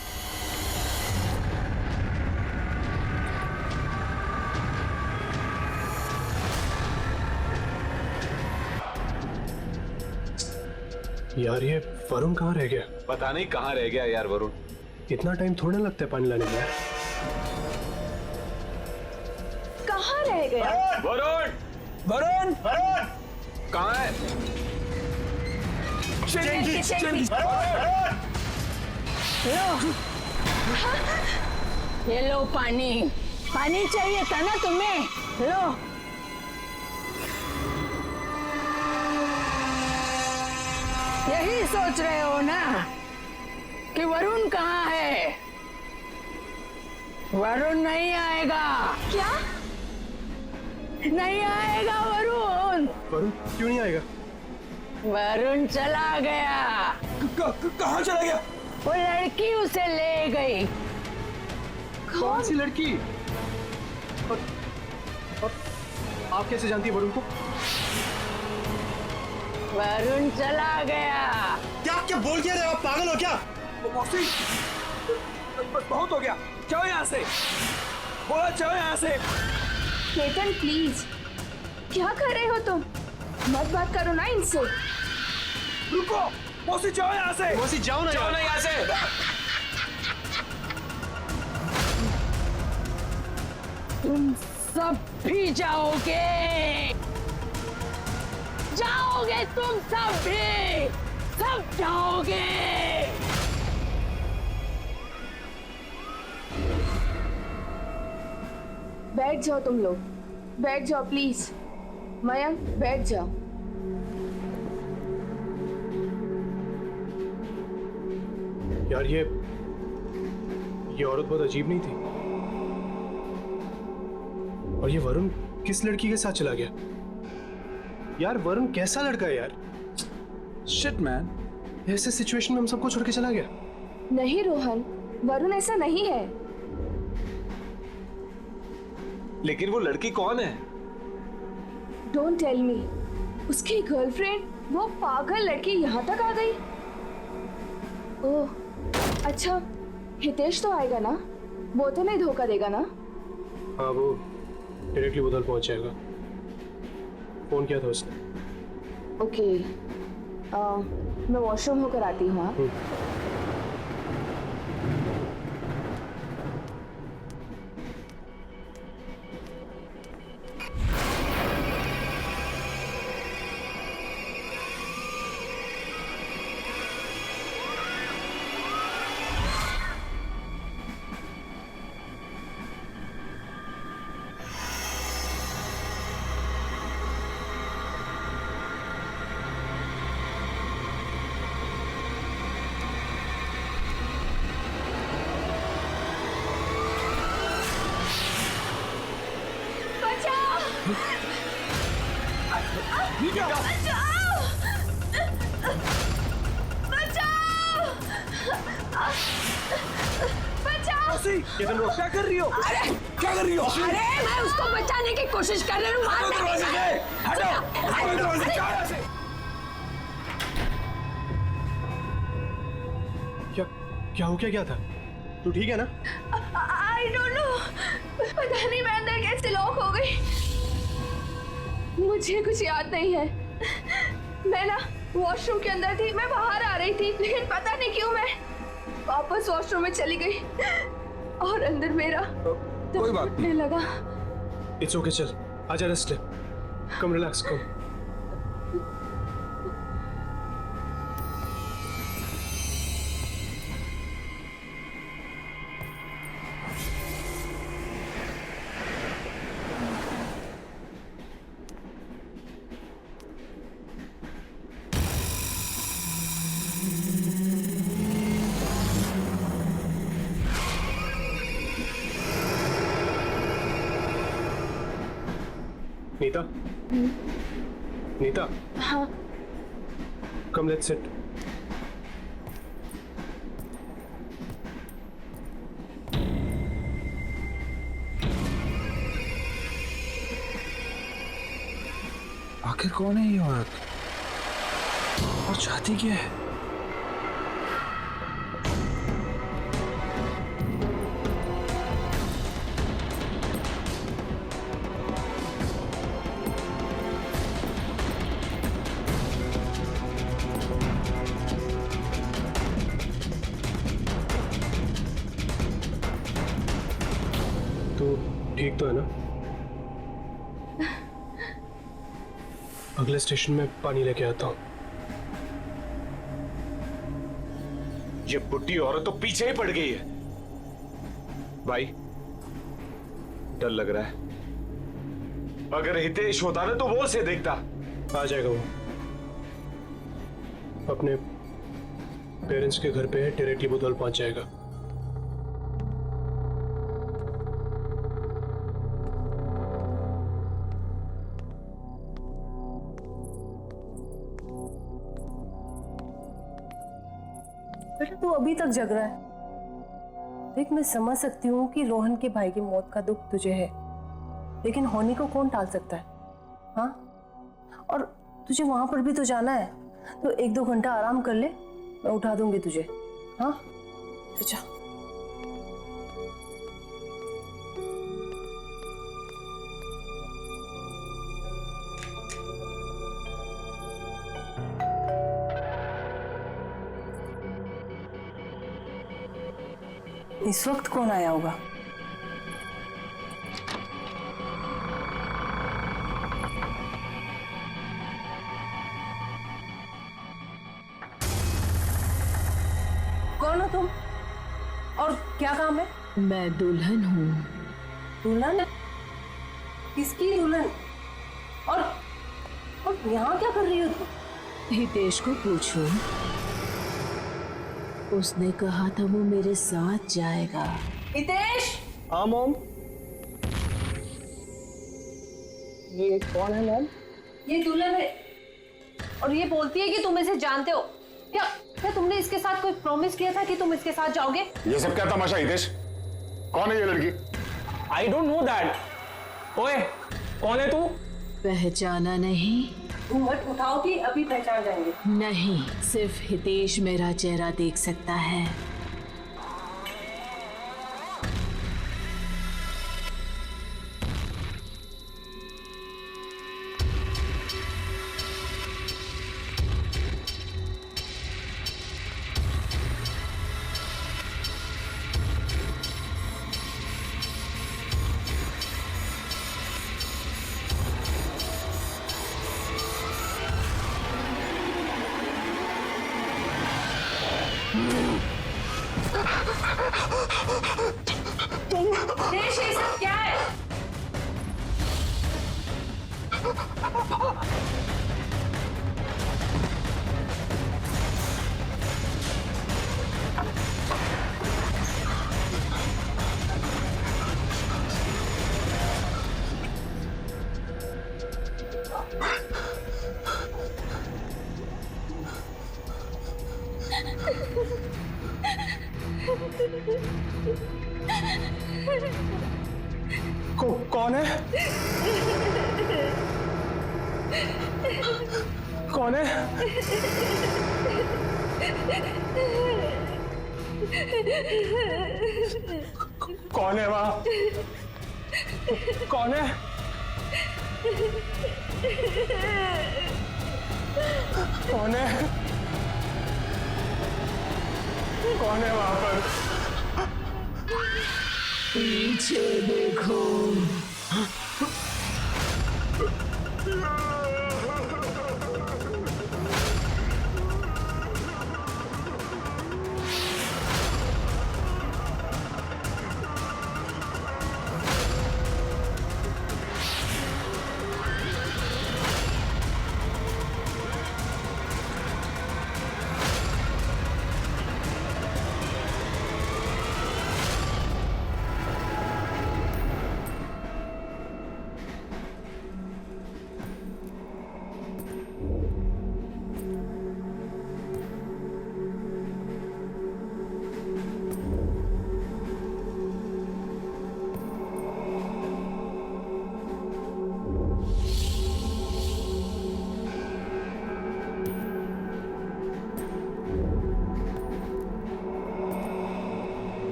यार ये वरुण कहाँ रह गया? पता नहीं कहाँ रह गया यार वरुण। इतना टाइम थोड़ा लगता है पानी लाने में। कहाँ रह गया? वरुण, वरुण, वरुण, कहाँ है? ये लो पानी। पानी चाहिए था ना तुम्हें? लो। यही सोच रहे हो ना कि वरुण कहाँ है? वरुण नहीं आएगा। क्या? नहीं आएगा वरुण। वरुण क्यों नहीं आएगा? वरुण चला गया। कहाँ चला गया? वो लड़की उसे ले गई। कौन सी लड़की? और आप कैसे जानती है वरुण को? वरुण चला गया। क्या क्या बोल क्या रहे हो? आप पागल हो क्या? मौसी, बहुत हो गया, जाओ यहाँ से। बोला जाओ यहाँ से। केतन प्लीज, क्या कर रहे हो तुम? मत बात करो ना इनसे। रुको, मौसी जाओ यहाँ से। मौसी जाओ ना, जाओ ना यहाँ से। तुम सब भी जाओगे, जाओगे तुम सब भी, सब जाओगे। बैठ जाओ तुम लोग, बैठ जाओ प्लीज। मयंक बैठ जाओ। यार ये औरत बहुत अजीब नहीं थी? और ये वरुण किस लड़की के साथ चला गया? यार वरुण कैसा लड़का है यार? शिट मैन, ऐसे सिचुएशन में हम सबको छोड़ के चला गया। नहीं रोहन, वरुण ऐसा नहीं है। लेकिन वो लड़की कौन है? Don't tell me. उसकी गर्लफ्रेंड वो पागल लड़की यहाँ तक आ गई। ओह अच्छा, हितेश तो आएगा ना? वो तो नहीं धोखा देगा ना? हाँ, वो डायरेक्टली उधर पहुंच जाएगा। फोन किया था उसने। ओके, मैं वॉशरूम होकर आती हूँ। हाँ ये तुम लोग क्या कर रही हो? अरे क्या कर रही हो? अरे मैं उसको बचाने की कोशिश कर रही हूँ। क्या हो क्या था? तू ठीक है ना? आई डोंट नो, पता नहीं मैं अंदर कैसे लॉक हो गई। मुझे कुछ याद नहीं है। मैं ना वॉशरूम के अंदर थी, मैं बाहर आ रही थी, लेकिन पता नहीं क्यों मैं वापस वॉशरूम में चली गई और अंदर मेरा कोई बात नहीं लगा। इट्स ओके, चल आजा, रेस्ट ले, कम रिलैक्स, कम। नीता, नीता, हाँ, कम लेट्स सिट। आखिर कौन है ये औरत और चाहती क्या है? ठीक तो है ना? अगले स्टेशन में पानी लेके आता हूँ। ये बुढ़ी औरत तो पीछे ही पड़ गई है। भाई डर लग रहा है। अगर हितेश होता ना तो वो उसे देखता। आ जाएगा वो, अपने पेरेंट्स के घर पे है, डायरेक्टली बुधवार पहुंच जाएगा। बेटा तू अभी तक जग रहा है? देख, मैं समझ सकती हूँ कि रोहन के भाई की मौत का दुख तुझे है, लेकिन होनी को कौन टाल सकता है? हाँ, और तुझे वहां पर भी तो जाना है, तो 1-2 घंटा आराम कर ले, मैं उठा दूंगी तुझे। हाँ अच्छा। इस वक्त कौन आया होगा? कौन हो तुम और क्या काम है? मैं दुल्हन हूँ। दुल्हन? किसकी दुल्हन? और यहाँ क्या कर रही हो तुम? हितेश को पूछो, उसने कहा था वो मेरे साथ जाएगा। हितेश! हाँ मॉम। ये कौन है मॉम? ये दुल्हन है और ये बोलती है कि तुम इसे जानते हो। क्या क्या तुमने इसके साथ कोई प्रॉमिस किया था कि तुम इसके साथ जाओगे? ये सब क्या तमाशा हितेश? कौन है ये लड़की? I don't know that. ओए कौन है तू? पहचाना नहीं? घूंघट उठाओ कि अभी पहचान जाएंगे। नहीं, सिर्फ हितेश मेरा चेहरा देख सकता है। हितेश, ये सब क्या है? कौन है? कौन है? कौन है वहां? कौन है? कौन है? कौन है वहां पर? पीछे देखो।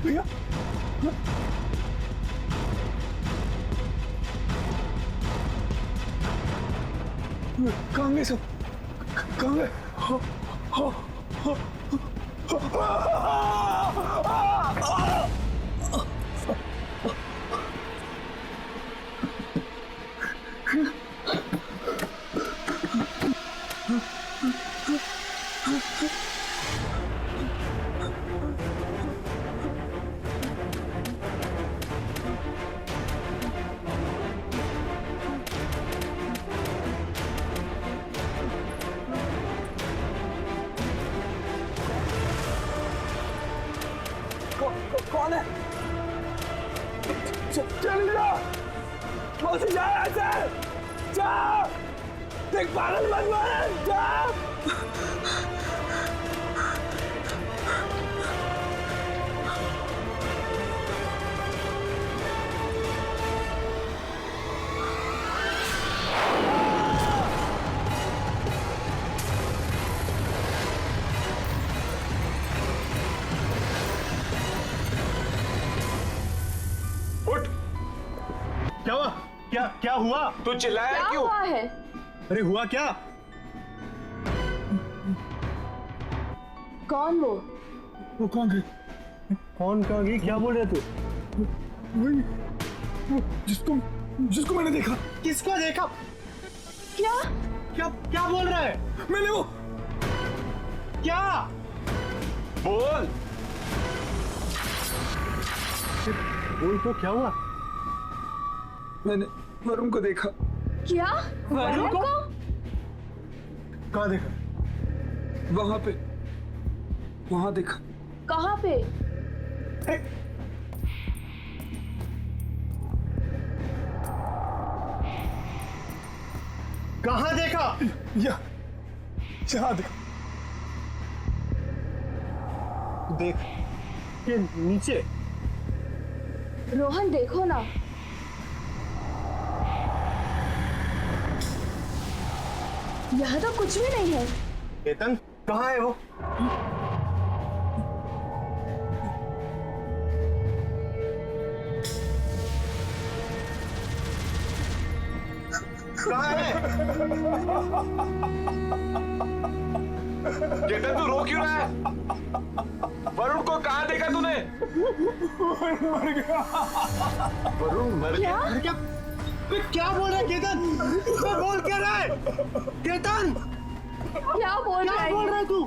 भैया कहाँ गए सब? कहाँ गए? कौन है? चल जा, मौसी जा ऐसे, जा, देख पागल मत बन, जा। क्या हुआ? क्या हुआ? तू चिल्लाया क्या क्यों? हुआ है? अरे हुआ क्या? कौन वो? वो कौन है? कौन कहाँ गई? क्या बोल रहे तू? वही जिसको मैंने देखा। किसको देखा? क्या? क्या बोल रहा है? मैंने वो क्या बोल तो क्या हुआ? मैंने वरुण को देखा। क्या? वरुण को? कहाँ देखा? वहां देखा। कहाँ पे? कहाँ देखा? यहाँ देखा। देख के नीचे। रोहन देखो ना। यहाँ तो कुछ भी नहीं है। केतन कहाँ है वो? कहाँ है? केतन तू रो क्यों रहा है? वरुण को कहाँ देखा तूने? मर गया। वरुण मर गया? क्या बोल रहा है केतन? बोल क्या रहा है? केतन क्या बोल रहा है तू?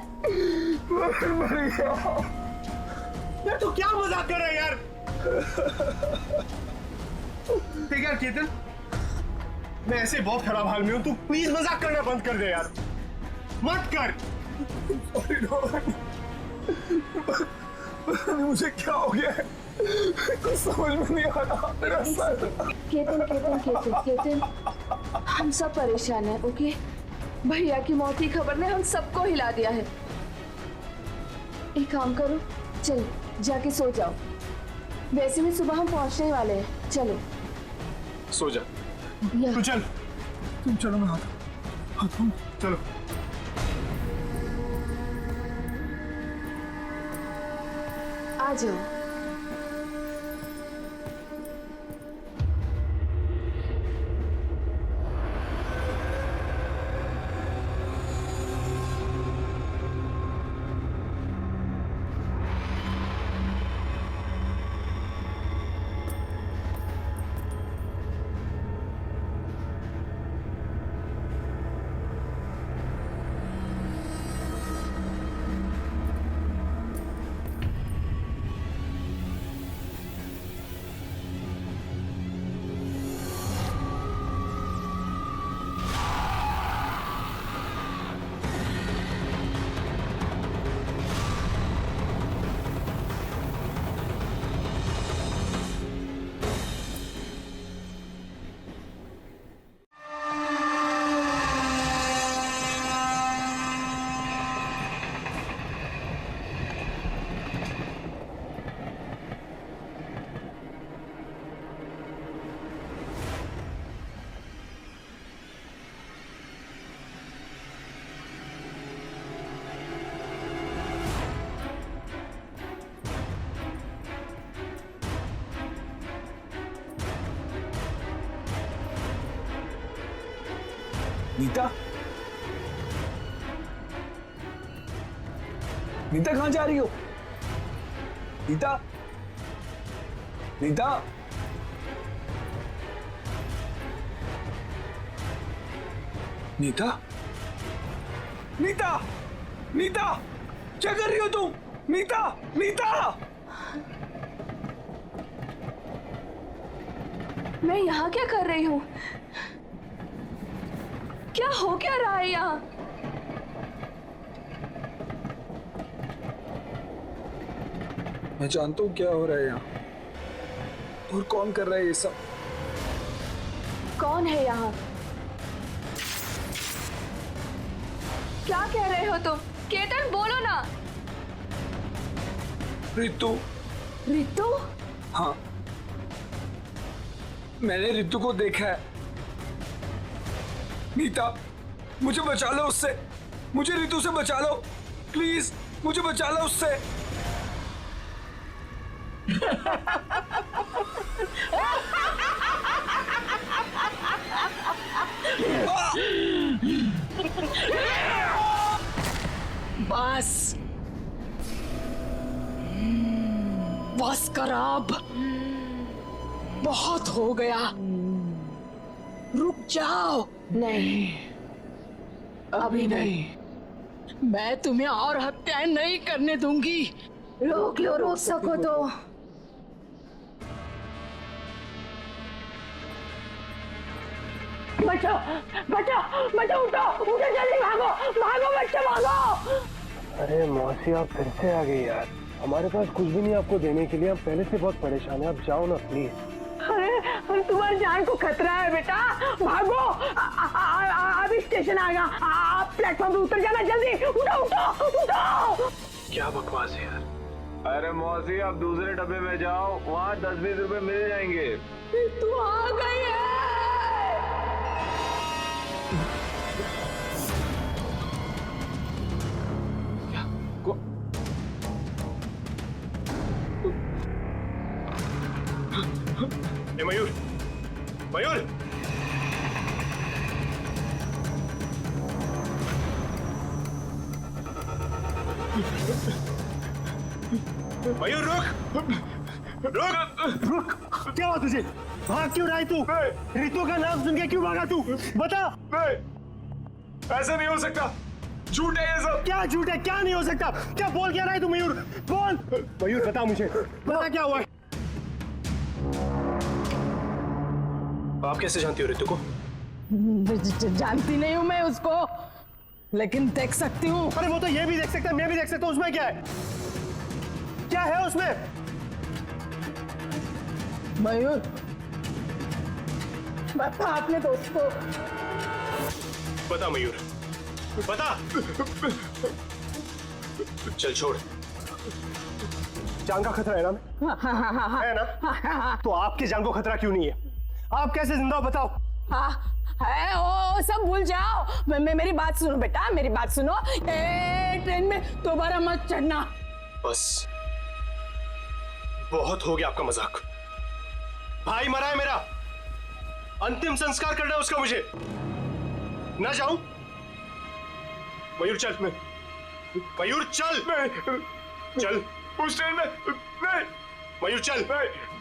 मर गया। यार तू क्या मजाक कर रहा है यार? ठीक है केतन, मैं ऐसे बहुत खराब हाल में हूं, तू प्लीज मजाक करना बंद कर दे यार, मत कर। Sorry, रोहन। मुझे क्या हो गया है कुछ समझ में नहीं आ रहा। मेरा सर। केतन, हम सब परेशान हैं, ओके? भैया की मौत की खबर ने हम सबको हिला दिया है। एक काम करो, चल जाके सो जाओ। वैसे भी सुबह हम पहुंचने ही वाले हैं, चलो सो जा। तू चल, तुम चलो, मैं आता हूं। चलो। आ जाओ। नीता, नीता कहाँ जा रही हो? नीता, नीता, नीता, नीता, नीता, क्या कर रही हो तुम? नीता, नीता, मैं यहाँ क्या कर रही हूँ? क्या हो क्या रहा है यहाँ? मैं जानता हूँ क्या हो रहा है यहाँ और कौन कर रहा है ये सब। कौन है यहाँ? क्या कह रहे हो तुम? केतन बोलो ना। रितु। रितु? हाँ, मैंने रितु को देखा है। नीता, मुझे बचा लो उससे, मुझे रितु से बचा लो, प्लीज मुझे बचा लो उससे। बस बस कर अब, बहुत हो गया, रुक जाओ। नहीं, अभी नहीं, मैं तुम्हें और हत्याएं नहीं करने दूंगी। रोक लो, रोक सको तो। बचाओ, बचाओ, बचाओ, उठो, उठो, जल्दी भागो, भागो बच्चे, भागो। अरे मौसी, आप फिर से आ गई यार। हमारे पास कुछ भी नहीं आपको देने के लिए, हम पहले से बहुत परेशान हैं। आप जाओ ना प्लीज। अरे तुम्हारी जान को खतरा है बेटा, भागो। अभी स्टेशन आ गया, आप प्लेटफॉर्म पे उतर जाना, जल्दी उठो, उठो, उठो। क्या बकवास है यार। अरे मौसी, आप दूसरे डब्बे में जाओ, वहाँ 10-20 रुपए मिल जाएंगे। तू आ गई है। मयूर, मयूर, मयूर रुक, रुक, रुक। क्या हुआ तुझे? भाग क्यों रहा है तू? रितु का नाम सुन के क्यों भागा तू? बता। ऐसा नहीं हो सकता, झूठ है ये सब। क्या झूठ है? क्या नहीं हो सकता? क्या बोल क्या रहा है तू मयूर? बोल। मयूर बता मुझे, बता क्या हुआ है? आप कैसे जानती हो ऋतु को? जानती नहीं हूँ मैं उसको, लेकिन देख सकती हूँ। अरे वो तो ये भी देख सकता है, मैं भी देख सकता हूँ। उसमें क्या है? क्या है उसमें? मयूर, बता अपने दोस्त को। बता मयूर, बता। चल छोड़, जान का खतरा है ना? है ना? तो आपकी जान को खतरा क्यों नहीं है? आप कैसे जिंदा हो बताओ? है ओ सब भूल जाओ। मेरी बात सुनो बेटा, मेरी बात सुनो। ट्रेन में दोबारा मत चढ़ना। बस बहुत हो गया आपका मजाक। भाई मरा है मेरा, अंतिम संस्कार करना है उसका मुझे। ना जाऊं? मयूर चल। मयूर चल। चल उस ट्रेन में नहीं। मयूर चल,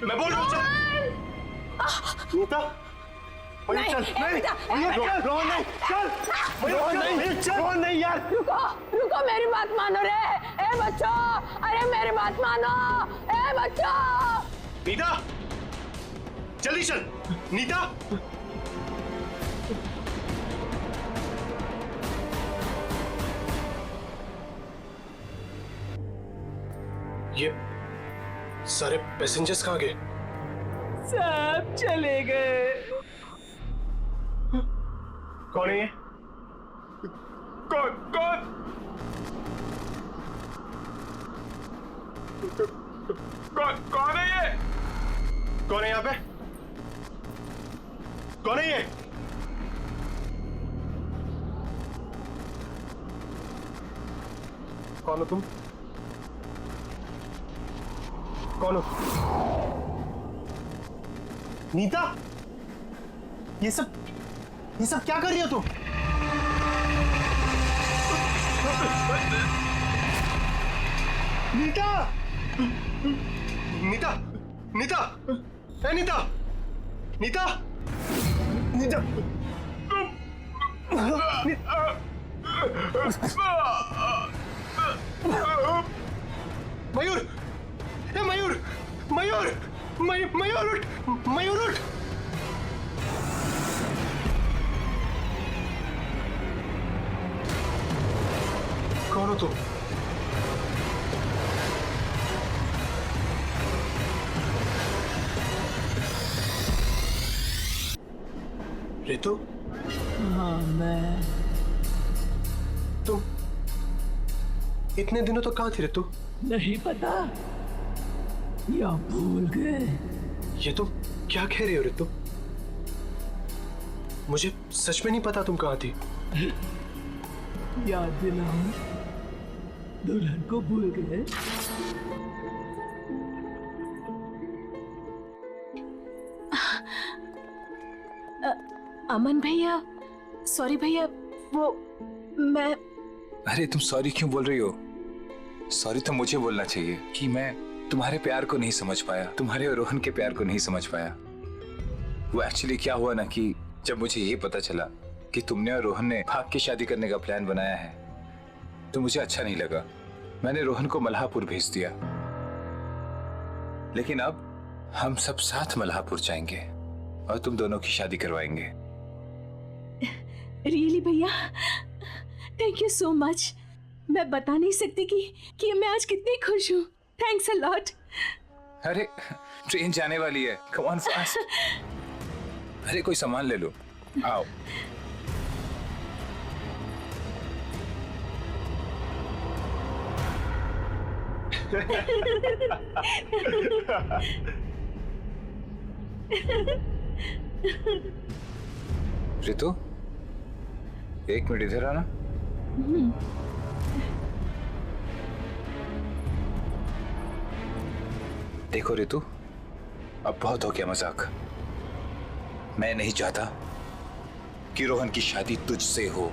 मैं बोल रहा हूं चल। नीता, मयूर चल। नहीं रोहन नहीं, चल। मयूर चल। रोहन नहीं यार। रुको मेरी बात मानो रे। ए बच्चों, अरे मेरी बात मानो। ए बच्चों। नीता जल्दी चल। नीता ये सारे पैसेंजर्स कहाँ गए? सब चले गए। कौन है ये? कौन कौन? कौन है ये? कौन है यहाँ पे? कौन है ये? कौन हो तुम? कौन हो? नीता, ये सब क्या कर रही हो तुम? नीता, नीता, नीता, ए नीता, नीता, नीता, मयूर, ए मयूर, मयूर, मयूर उठ, मयूर उठ। कौन हो तुम? ऋतु? हाँ मैं। तुम इतने दिनों तो कहाँ थी ऋतु? नहीं पता या भूल गए? ये तुम क्या कह रहे हो ऋतु? मुझे सच में नहीं पता तुम कहाँ थी। याद दिलाओ, दुल्हन को भूल गए? अमन भैया, सॉरी भैया, वो मैं। अरे तुम सॉरी क्यों बोल रही हो? सॉरी तो मुझे बोलना चाहिए कि मैं तुम्हारे प्यार को नहीं समझ पाया, तुम्हारे और रोहन के प्यार को नहीं समझ पाया। वो एक्चुअली क्या हुआ ना कि जब मुझे ये पता चला कि तुमने और रोहन ने भाग की शादी करने का प्लान बनाया है तो मुझे अच्छा नहीं लगा। मैंने रोहन को मल्हापुर भेज दिया, लेकिन अब हम सब साथ मल्हापुर जाएंगे और तुम दोनों की शादी करवाएंगे। रियली भैया, थैंक यू सो मच। मैं बता नहीं सकती कि मैं आज कितनी खुश हूँ। Thanks a lot. अरे ट्रेन जाने वाली है, कम ऑन फास्ट। अरे कोई सामान ले लो, आओ। ऋतु, एक मिनट इधर आना। देखो ऋतु, अब बहुत हो गया मजाक। मैं नहीं चाहता कि रोहन की शादी तुझसे हो।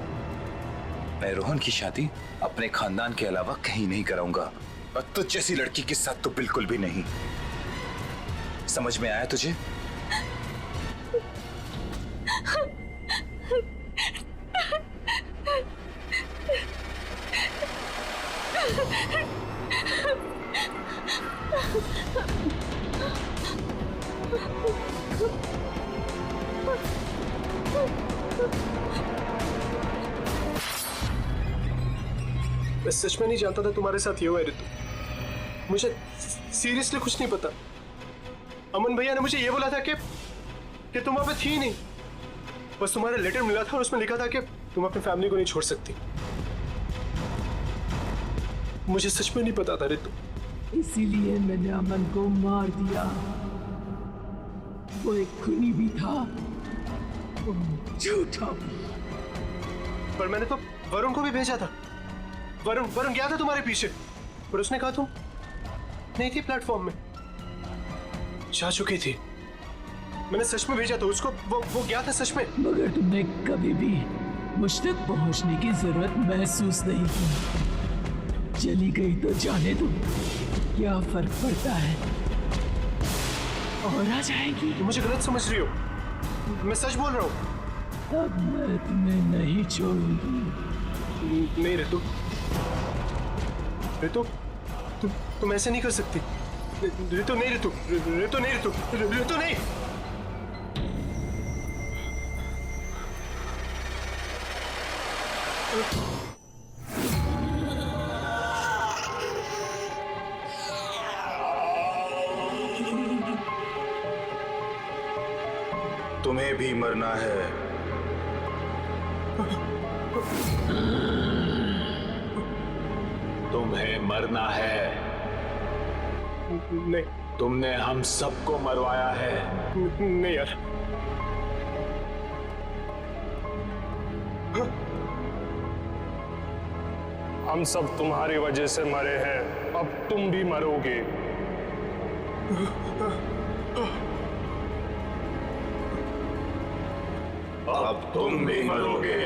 मैं रोहन की शादी अपने खानदान के अलावा कहीं नहीं कराऊंगा, और तुझ जैसी लड़की के साथ तो बिल्कुल भी नहीं। समझ में आया तुझे? मैं सच में नहीं जानता था तुम्हारे साथ ये हुआ है ऋतु। मुझे सीरियसली कुछ नहीं पता। अमन भैया ने मुझे ये बोला था कि तुम वहां पे थी नहीं, बस तुम्हारा लेटर मिला था और उसमें लिखा था कि तुम अपनी फैमिली को नहीं छोड़ सकती। मुझे सच में नहीं पता था ऋतु। इसीलिए मैंने अमन को मार दिया। वो एक खूनी भी था, वो झूठा भी। पर मैंने तो वरुण को भी भेजा था। वरुण गया था तुम्हारे पीछे, पर उसने कहा तुम नहीं थी प्लेटफॉर्म में, जा चुकी थी। मैंने सच में भेजा था उसको, वो गया था सच में। मगर तुमने कभी भी मुझ तक पहुंचने की जरूरत महसूस नहीं की। चली गई तो जाने दो, क्या फर्क पड़ता है, और आ जाएगी। मुझे गलत समझ रही हो, मैं सच बोल रहा हूँ। अब मैं तुम्हें नहीं छोड़ूंगी। नहीं ऋतु, तुम ऐसे नहीं कर सकती। ऋतु नहीं, ऋतु नहीं, ऋतु नहीं। तुम्हें भी मरना है। तुम्हें मरना है। नहीं, तुमने हम सबको मरवाया है। नहीं यार, हम सब तुम्हारी वजह से मरे हैं, अब तुम भी मरोगे। अब तुम भी मरोगे।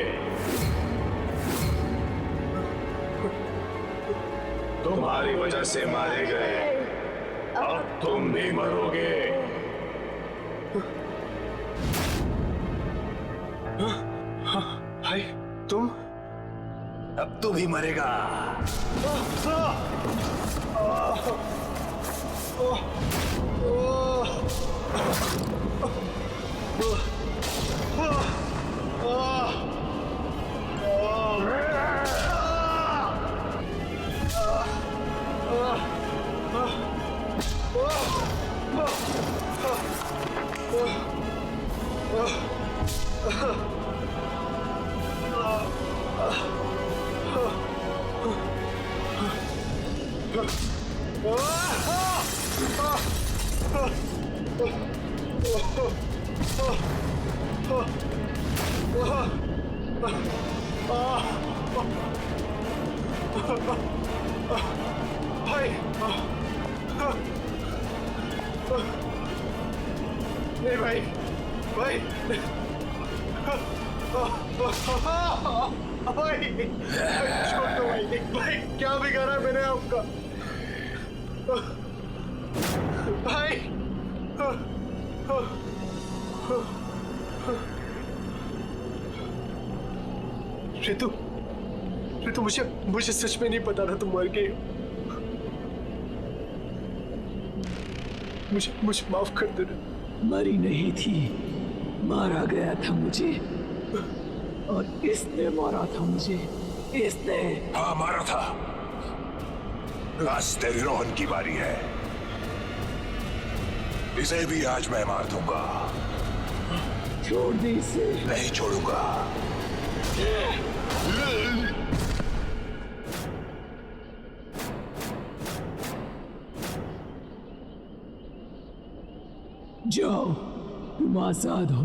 तुम्हारी वजह से मारे गए, अब तुम भी मरोगे। भाई तुम, अब तू भी मरेगा। भाई, नहीं भाई, भाई, छोड़ दो भाई। भाई क्या बिगाड़ा है मैंने आपका? भाई, ऋतु, मुझे सच में नहीं पता था तुम मर गई। मुझे माफ कर देना। मरी नहीं थी, मारा गया था मुझे, और इसने मारा था मुझे। इसने। हाँ, मारा था। आज तेरी रोहन की बारी है। इसे भी आज मैं मार दूंगा। छोड़ दे इसे। नहीं छोड़ूंगा। जाओ, तुम आजाद हो।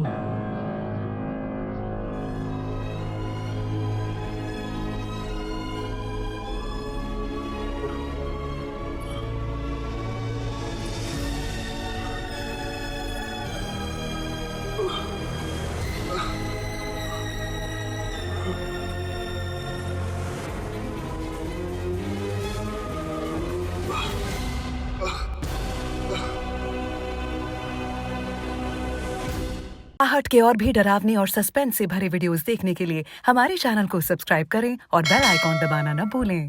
आहट के और भी डरावनी और सस्पेंस से भरे वीडियोस देखने के लिए हमारे चैनल को सब्सक्राइब करें और बेल आइकॉन दबाना न भूलें।